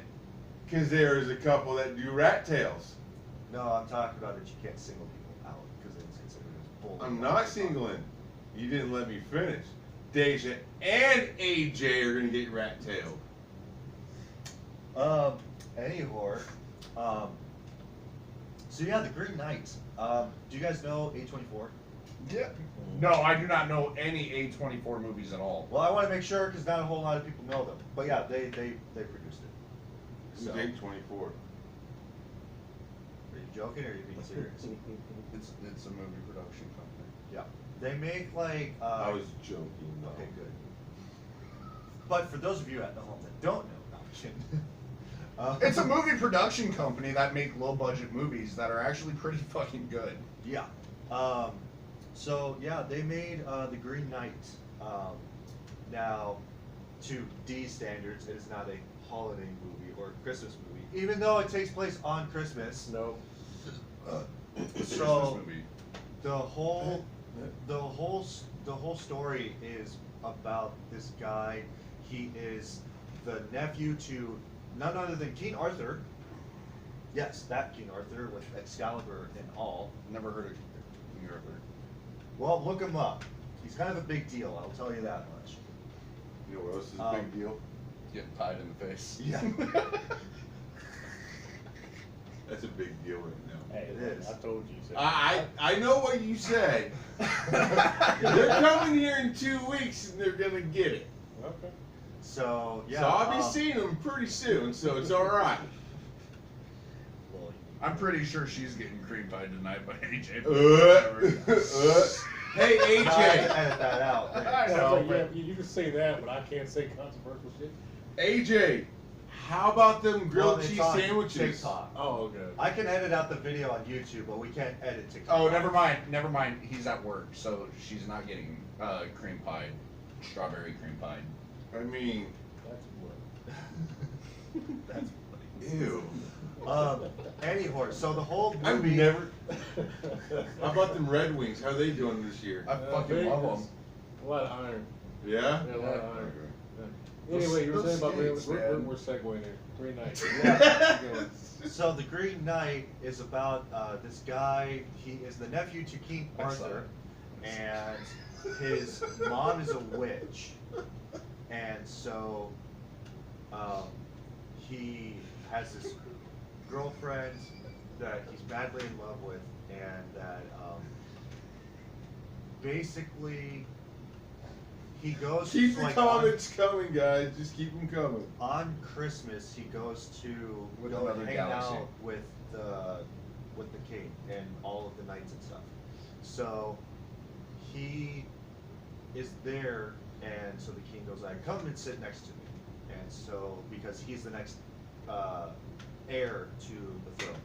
Cause there is a couple that do rat tails. No, I'm talking about that you can't single people out because it's considered as bullying. I'm not singling. You didn't let me finish. Deja and AJ are gonna get rat tailed. Anyhow, so yeah, the Green Knight. Do you guys know A24? Yeah. No, I do not know any A24 movies at all. Well, I want to make sure because not a whole lot of people know them. But yeah, they produced it. Who's So, are A24? you joking or are you being serious? It's a movie production company. Yeah, they make like. I was joking. though. Okay, good. But for those of you at home that don't know, no, I'm kidding. It's a movie production company that make low budget movies that are actually pretty fucking good. Yeah. So yeah, they made the Green Knight. Now, to D standards, it is not a holiday movie or Christmas movie, even though it takes place on Christmas. No. So Christmas movie. the whole story is about this guy. He is the nephew to none other than King Arthur. Yes, that King Arthur with Excalibur and all. Never heard of King Arthur. Well, look him up. He's kind of a big deal, I'll tell you that much. You know what else is a big deal? Getting pied in the face. Yeah. That's a big deal right now. Hey, It is. I told you. So. I know what you said. They're coming here in 2 weeks and they're gonna get it. Okay. So, yeah. So I'll be seeing them pretty soon, so it's alright. Well, I'm pretty sure she's getting cream pied tonight by AJ. Hey I have to AJ, edit that out. I So, know, yeah, but- you can say that, but I can't say controversial shit. AJ, how about them grilled Well, it's cheese on sandwiches? TikTok. Oh, okay. I can edit out the video on YouTube, but we can't edit TikTok. Oh, never mind. He's at work, so she's not getting cream pied, strawberry cream pied. I mean, That's what. That's ew. anyhow, so the whole I've movie. never. How about them Red Wings? How they doing this year? I fucking love them. A lot of iron. Yeah. Yeah, a lot of iron. Those- Anyway, you were those saying about skates, man. we're segueing here. Green Knight. Yeah. Keep going. So the Green Knight is about this guy. He is the nephew to King I saw Arthur, and his mom is a witch, and so he has this girlfriend that he's madly in love with, and that basically he goes Keep the like comments coming, guys. Just keep them coming. on Christmas, he goes to With go another hang galaxy. out with the king and all of the knights and stuff. So he is there, and so the king goes like, "Come and sit next to me." And so because he's the next heir to the throne.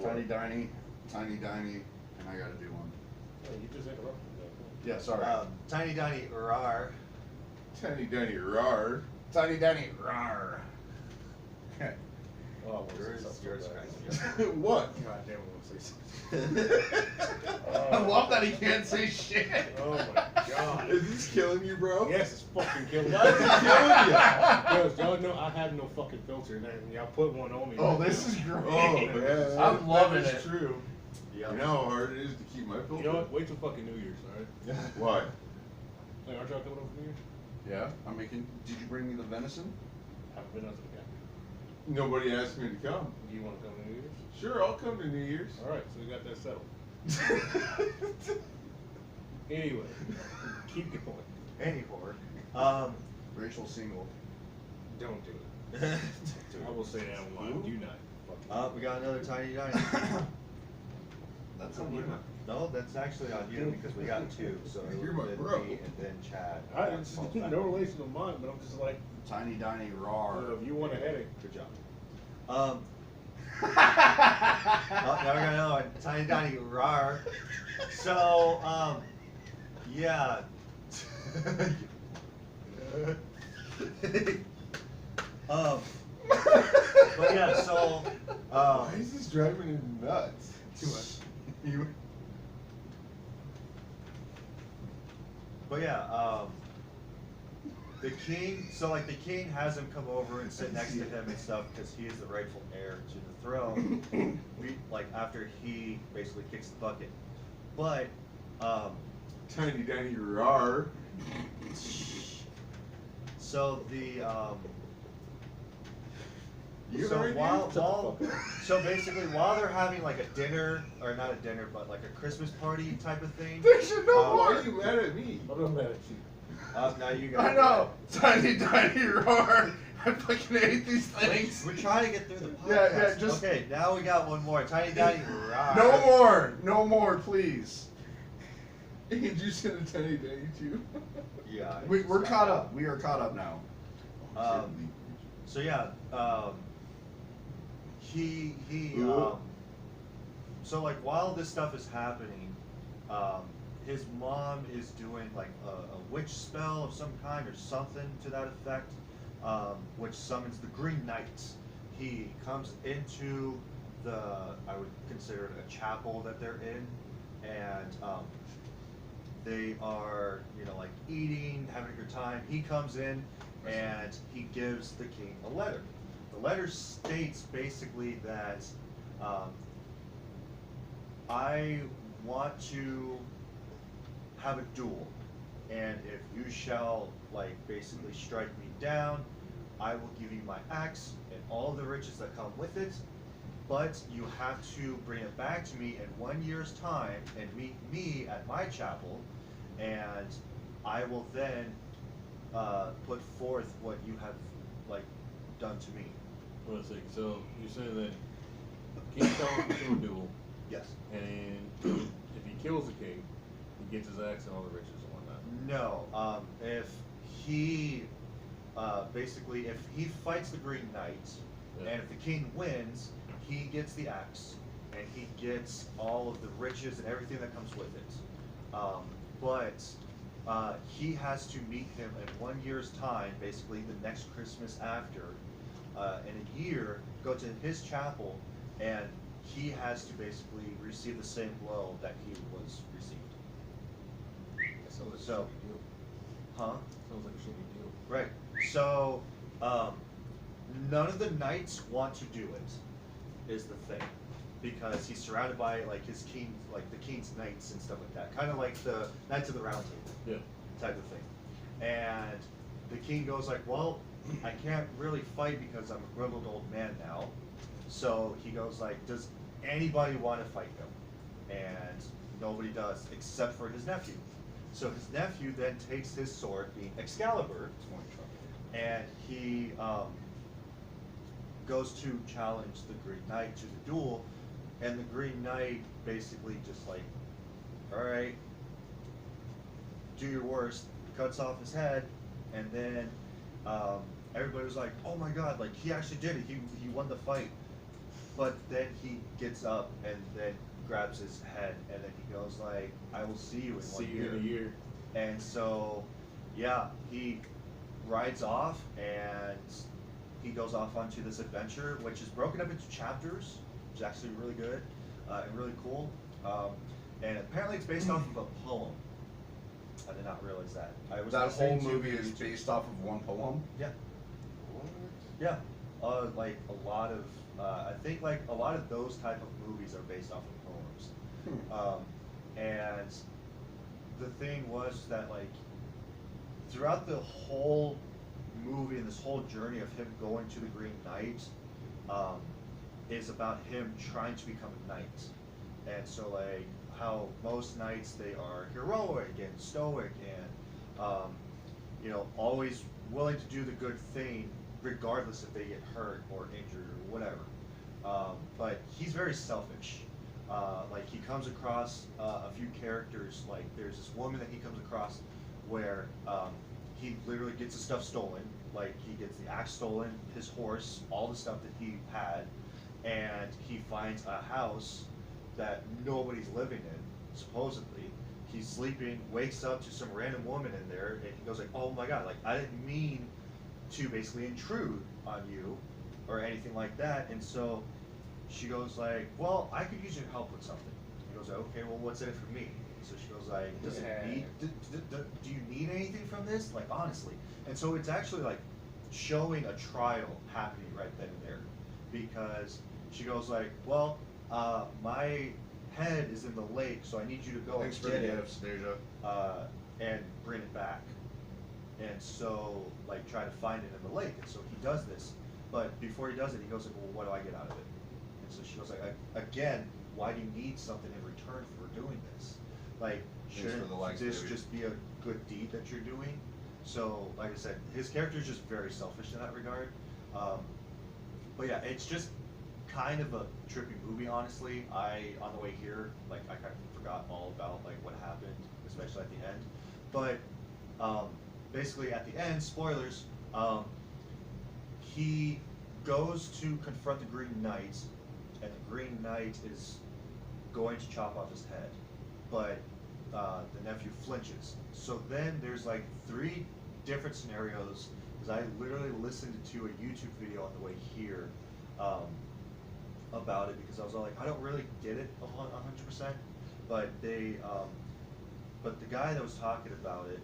Tiny Diny, and I gotta do one. Hey, you just interrupted me. Yeah, sorry. Tiny Diny Rar. Tiny Danny Rar. Tiny Diny, rawr. Oh, I want to say Yours something. cracks me up. What? God damn, I want to say something. I love that he can't say shit. Oh my god. Is this killing you, bro? Yes, it's fucking killing me. Why is it killing you? Because y'all know I have no fucking filter, and y'all put one on me. Oh, right this now. is great. Oh, yeah. I'm loving that it. is true. Yep. You know how hard it is to keep my filter? You know what? Wait till fucking New Year's, alright? Why? Like, aren't y'all coming over for New Year's? Yeah, I'm making. Did you bring me the venison? Haven't been out to the camp. Nobody asked me to come. Do you want to come to New Year's? Sure, I'll come to New Year's. Alright, so we got that settled. Anyway, keep going. Anyhow, Rachel single. Don't do it. I will say that online. Do not fucking we got another Tiny Diny. That's on you. No, that's actually on you because we got two. So it You're would my have bro. been me and then Chad. It's no relation to mine, but I'm just like, Tiny Diny rawr. if you want a headache, Good job. Oh, now we got another one. Tiny Diny Rar. So, yeah. But yeah, so, Why is this driving him nuts? too much. But yeah, the king, so like the king has him come over and sit next to him and stuff because he is the rightful heir to the throne. Like after he basically kicks the bucket. But, Tiny Danny Rar. so the You So already while so basically while they're having like a dinner, or not a dinner, but like a Christmas party type of thing. They should know. Um, Why are you mad at me? I'm not mad at you. Now you guys. I know. Tiny, tiny roar. I fucking hate these things. We're trying to get through the podcast. Yeah, just- Okay, now we got one more. Tiny Daddy. No more. No more, please. Did you send a tiny day too? Yeah. We're caught up. We are caught up now. So yeah, he so like while this stuff is happening, his mom is doing like a witch spell of some kind or something to that effect, which summons the Green Knight. He comes into I would consider it a chapel that they're in, and they are, like eating, having a good time. He comes in and he gives the king a letter. The letter states basically that I want to have a duel, and if you shall basically strike me down, I will give you my axe and all the riches that come with it, but you have to bring it back to me in 1 year's time and meet me at my chapel, and I will then put forth what you have done to me. Wait a second. So you said that King calls to a duel, Yes. and if he kills the king, he gets his axe and all the riches and whatnot. No. If he basically if he fights the Green Knight, Yeah. and if the king wins, he gets the axe and he gets all of the riches and everything that comes with it. But he has to meet him in 1 year's time, basically the next Christmas after, in a year, go to his chapel, and he has to basically receive the same blow that he was received. That sounds like So- a shitty deal. Huh? Sounds like a shitty deal. Right. So, none of the knights want to do it, is the thing, because he's surrounded by his king, the king's knights and stuff like that, kind of like the Knights of the Round Table Yeah. type of thing. And the king goes well, I can't really fight because I'm a grizzled old man now. So he goes does anybody want to fight him? And nobody does, except for his nephew. So his nephew then takes his sword, being Excalibur, and he goes to challenge the Green Knight to the duel, and the Green Knight basically just alright, do your worst, cuts off his head, and then everybody was oh my god, he actually did it, he won the fight. But then he gets up and then grabs his head, and then he goes I will see you in See 1 you year. in a year. And so, yeah, he rides off and he goes off onto this adventure, which is broken up into chapters, which is actually really good and really cool. And apparently it's based off of a poem. I did not realize that. I was That whole listening to movie is YouTube. based off of one poem. Yeah. Yeah. A lot of, I think a lot of those type of movies are based off of poems. And the thing was that throughout the whole movie and this whole journey of him going to the Green Knight, is about him trying to become a knight. And so how most knights, they are heroic and stoic and always willing to do the good thing regardless if they get hurt or injured or whatever. But he's very selfish. He comes across a few characters, there's this woman that he comes across where he literally gets his stuff stolen. He gets the axe stolen, his horse, all the stuff that he had, and he finds a house that nobody's living in, supposedly. He's sleeping, wakes up to some random woman in there, and he goes oh my god, I didn't mean to basically intrude on you or anything like that. And so she goes well, I could use your help with something. He goes okay, well, what's in it for me? So she goes does it need, do you need anything from this? Honestly. And so it's actually showing a trial happening right then and there, because she goes well, my head is in the lake, so I need you to go Thanks and for get the it, gifts, Deja. and bring it back. And so try to find it in the lake. And so he does this, But before he does it, he goes like, well, what do I get out of it? And so she goes like, again, why do you need something in return for doing this? Like, Thanks for shouldn't the likes, this baby. just be a good deed that you're doing? So, like I said, his character is just very selfish in that regard. But yeah, it's just kind of a trippy movie, honestly. On the way here, like, I kind of forgot all about, like, what happened, especially at the end. But, basically at the end, spoilers, he goes to confront the Green Knight, and the Green Knight is going to chop off his head. But, the nephew flinches. So then there's like 3 different scenarios, because I literally listened to a YouTube video on the way here, about it, because I was all like, I don't really get it 100%, but but the guy that was talking about it,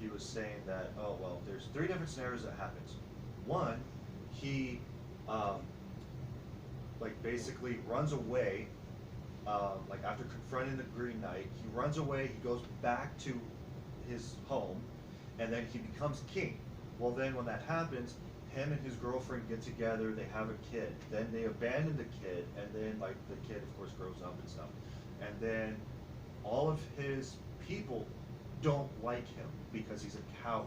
he was saying that, oh, well, there's 3 different scenarios that happens. One, he, like, basically runs away, like, after confronting the Green Knight, he runs away, he goes back to his home, and then he becomes king. Well, then when that happens, him and his girlfriend get together, they have a kid, then they abandon the kid, and then, like, the kid, of course, grows up and stuff. And then all of his people don't like him because he's a coward,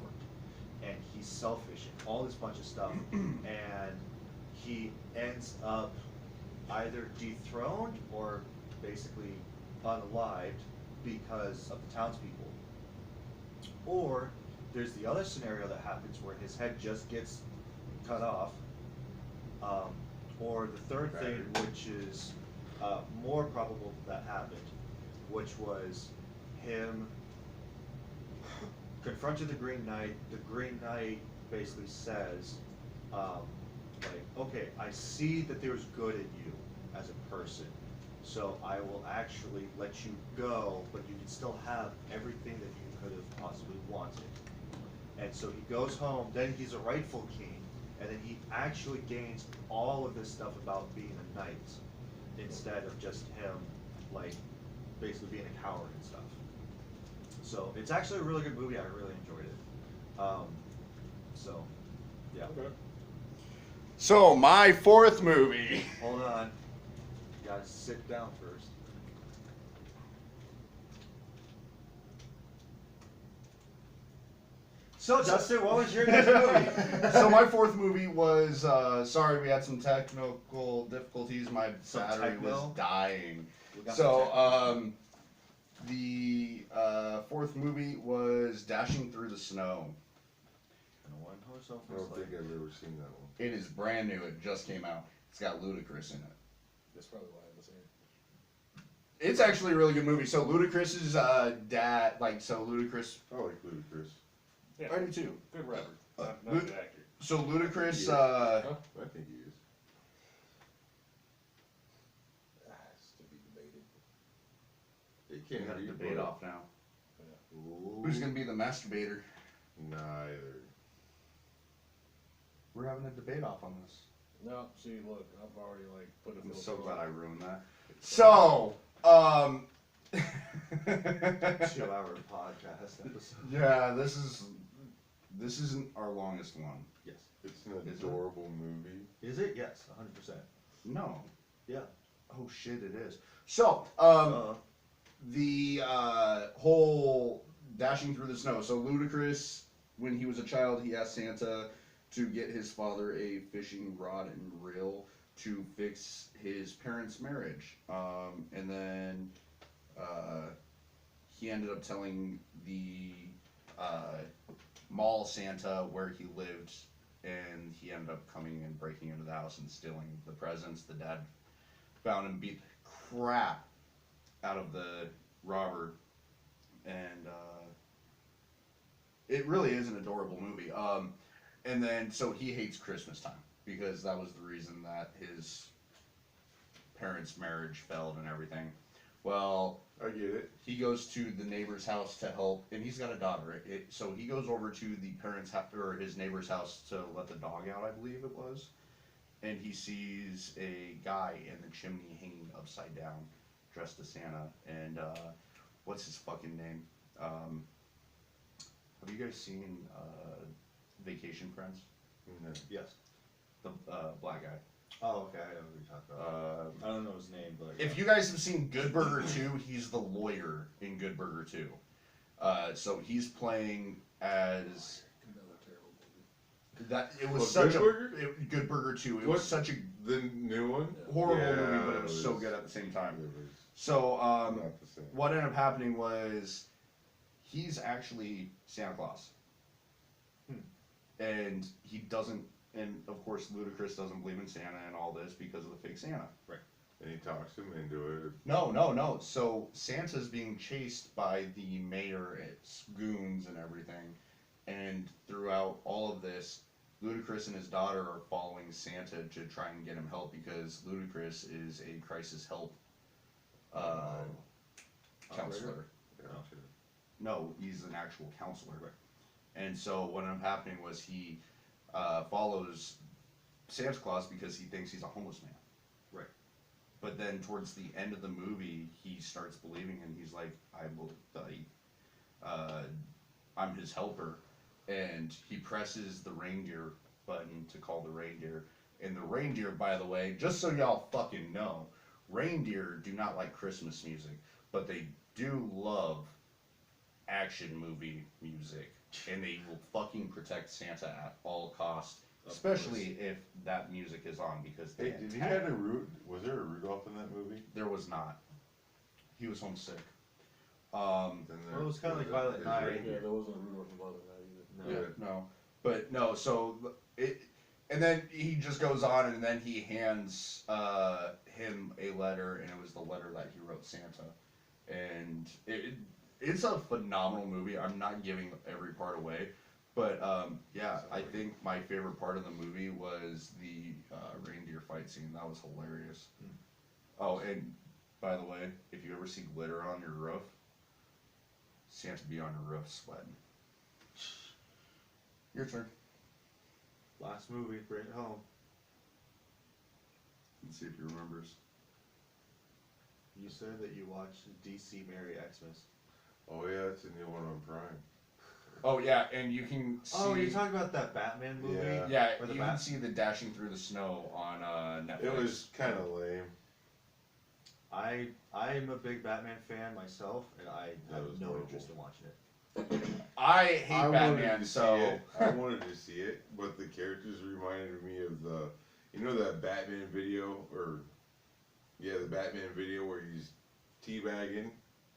and he's selfish, and all this bunch of stuff. And he ends up either dethroned or basically unalived because of the townspeople. Or there's the other scenario that happens where his head just gets cut off. Or the third thing, which is more probable that happened, which was him confronted the Green Knight. The Green Knight basically says, like, okay, I see that there's good in you as a person, so I will actually let you go, but you can still have everything that you could have possibly wanted. And so he goes home, then he's a rightful king, and then he actually gains all of this stuff about being a knight, instead of just him, like, basically being a coward and stuff. So it's actually a really good movie, I really enjoyed it. So, yeah. Okay. So my 4th movie. Hold on, you gotta sit down first. So Justin, what was your next movie? So my 4th movie was, sorry, we had some technical difficulties. My Some battery techno? was dying. We got So, some techno. the 4th movie was Dashing Through the Snow. And a one-horse open I don't sleigh. think I've ever seen that one. It is brand new. It just came out. It's got Ludacris in it. That's probably why I haven't seen it. It's actually a really good movie. So Ludacris's dad, like, so Ludacris. I like Ludacris. Yeah, I do too. good rapper, not Lud- a good actor. So Ludacris, I think he is. It's to be debated. It we can't got a be debate off now. Ooh. Who's gonna be the masturbator? Neither. We're having a debate off on this. No, see, look, I've already like put a I'm filter so glad I on. ruined that. So, 2-hour podcast episode. yeah, this isn't our longest one. Yes. It's an Is it? adorable movie. Is it? Yes, 100%. No. Yeah. Oh shit, it is. So, the whole dashing through the snow. So Ludacris, when he was a child, he asked Santa to get his father a fishing rod and reel to fix his parents' marriage. And then he ended up telling the mall Santa where he lived, and he ended up coming and breaking into the house and stealing the presents. The dad found him, beat the crap out of the robber, and it really is an adorable movie. And then, so he hates Christmas time because that was the reason that his parents' marriage failed and everything. Well, I get it. he goes to the neighbor's house to help, and he's got a daughter. So he goes over to the parents' house, or his neighbor's house, to let the dog out, I believe it was. And he sees a guy in the chimney hanging upside down, dressed as Santa. And what's his fucking name? Have you guys seen Vacation Friends? No. Yes. the black guy. Oh, okay, I know who you're talking about. I don't know his name, but If you guys have seen Good Burger 2, he's the lawyer in Good Burger 2. So he's playing as Another terrible movie. that. It was What, such Good Burger? Good Burger 2. It What? was such a The new one? horrible Yeah, movie, but it was it so was- good at the same time. It was So not the same. what ended up happening was he's actually Santa Claus. And he doesn't, and of course Ludacris doesn't believe in Santa and all this because of the fake Santa. And he talks him into it. No. So Santa's being chased by the mayor, its goons and everything. And throughout all of this, Ludacris and his daughter are following Santa to try and get him help because Ludacris is a crisis help counselor. Yeah. No, he's an actual counselor. And so what ended up happening was he follows Santa Claus because he thinks he's a homeless man. Right. But then towards the end of the movie, he starts believing, and he's like, I'm his helper. And he presses the reindeer button to call the reindeer. And the reindeer, by the way, just so y'all fucking know, reindeer do not like Christmas music, but they do love action movie music. And they will fucking protect Santa at all costs, especially if that music is on, because they Hey, did he attack. have was there a Rudolph in that movie? There was not. He was homesick. Then Well, it was kinda like Violent his Night. reindeer. Yeah, there wasn't a Rudolph and Mother that either. Yeah, no. But no, so it, and then he just goes on, and then he hands him a letter, and it was the letter that he wrote Santa, and it's a phenomenal movie. I'm not giving every part away, but yeah, I think my favorite part of the movie was the reindeer fight scene. That was hilarious. Oh, and by the way, if you ever see glitter on your roof, Santa be on your roof sweating. Your turn. last movie, bring it home. Let's see if he remembers. You said that you watched DC Merry Xmas. Oh yeah, it's a new one on Prime. Oh yeah, and you can see. Oh, you're talking about that Batman movie? Yeah. Yeah, Or the you can see the dashing through the snow on Netflix. It was kind of lame. I'm a big Batman fan myself, and I That have was no horrible. interest in watching it. I hate I wanted Batman, to so see it. I wanted to see it, but the characters reminded me of that Batman video, the Batman video where he's teabagging,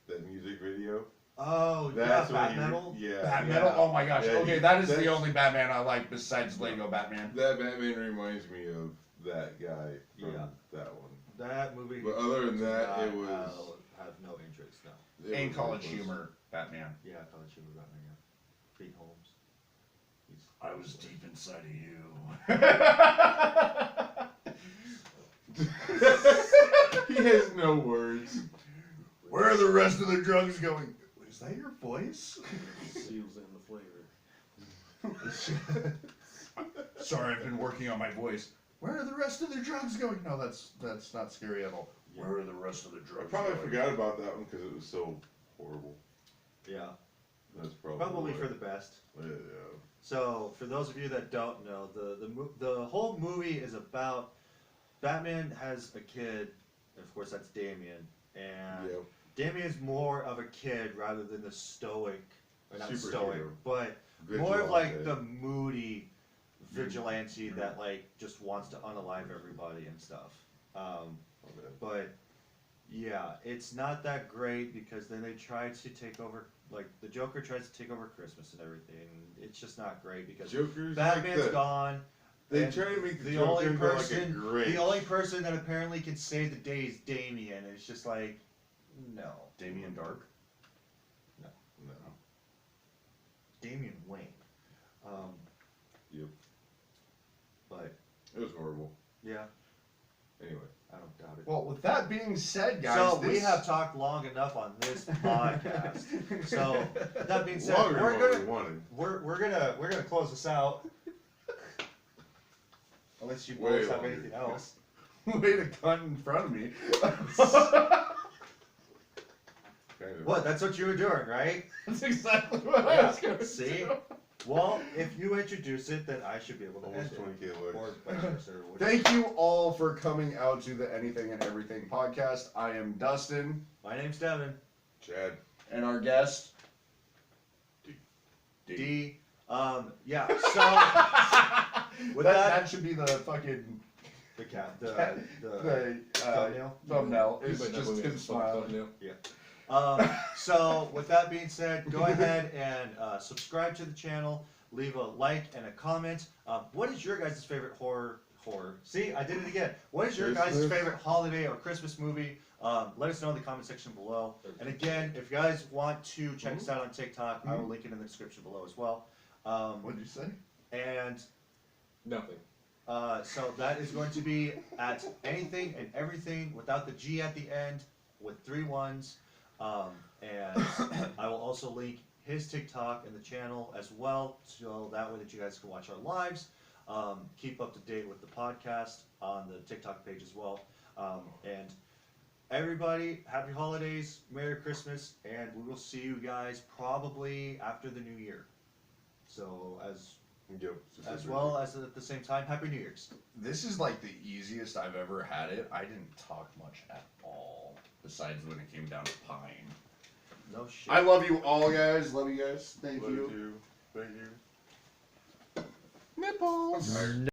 that music video. Oh, That's yeah, what he- Batmetal? Yeah. Batman. Oh my gosh. Yeah, Okay, that is the that's- only Batman I like besides Lego Batman. That Batman reminds me of that guy from Yeah. that one. That movie. But other than that, does it not was. have no interest. No. It And was College hopeless. Humor Batman. Yeah, College Humor Batman. Yeah. Pete Holmes. He's I was deep inside of you. He has no words. Where are the rest of the drugs going? Is that your voice? Seals in the flavor. Sorry, I've been working on my voice. Where are the rest of the drugs going? No, that's not scary at all. Where are the rest of the I drugs probably going? forgot about that one because it was so horrible. Yeah. That's Probably why. for the best. Yeah. So, for those of you that don't know, the whole movie is about Batman has a kid, and of course that's Damian, and Yep. Damian's more of a kid rather than the stoic, or not stoic, Superhero. but more of like Vigilante. the moody vigilante that like just wants to unalive everybody and stuff. Okay. But yeah, it's not that great because then they try to take over, like the Joker tries to take over Christmas and everything. It's just not great because Joker's Batman's like the, gone. They and try to make the only Joker go like a person, Grinch. the only person that apparently can save the day is Damian. And it's just like, no, Damien Dark. No. Damian Wayne. Yep. But It was horrible. yeah, Anyway. I don't doubt it. Well, with that being said, guys, So we this- have talked long enough on this podcast. So that being said, Longer we're than what gonna we wanted. we're gonna close this out. Unless you Way boys have longer. anything else. way to cut in front of me. Kind of. What? That's what you were doing, right? That's exactly what I Yeah, was going to see? do. Well, if you introduce it, then I should be able to Almost end it. 20K Or likes. vice versa, or whatever. Thank you all for coming out to the Anything and Everything podcast. I am Dustin, My name's Devin. Chad. and our guest. D. Yeah. So with that, that should be the fucking the cat, the thumbnail. thumbnail. You It's might not just believe him it's a fucking smiling. thumbnail. So with that being said, go ahead and subscribe to the channel. Leave a like and a comment. What is your guys' favorite horror? See, I did it again. What is your guys' Christmas? favorite holiday or Christmas movie? Let us know in the comment section below. And again, if you guys want to check us out on TikTok, I will link it in the description below as well. What'd you say? And Nothing. so that is going to be at Anything and Everything without the G at the end, with 3 1s. And I will also link his TikTok and the channel as well, so that way that you guys can watch our lives. Keep up to date with the podcast on the TikTok page as well. And everybody, happy holidays, Merry Christmas, and we will see you guys probably after the new year. So as well as at the same time, Happy New Year's. This is like the easiest I've ever had it. I didn't talk much at all, besides when it came down to Pine. No shit. I love you all, guys. Love you guys. Thank Love you. you. Thank you. Nipples. I'm tired.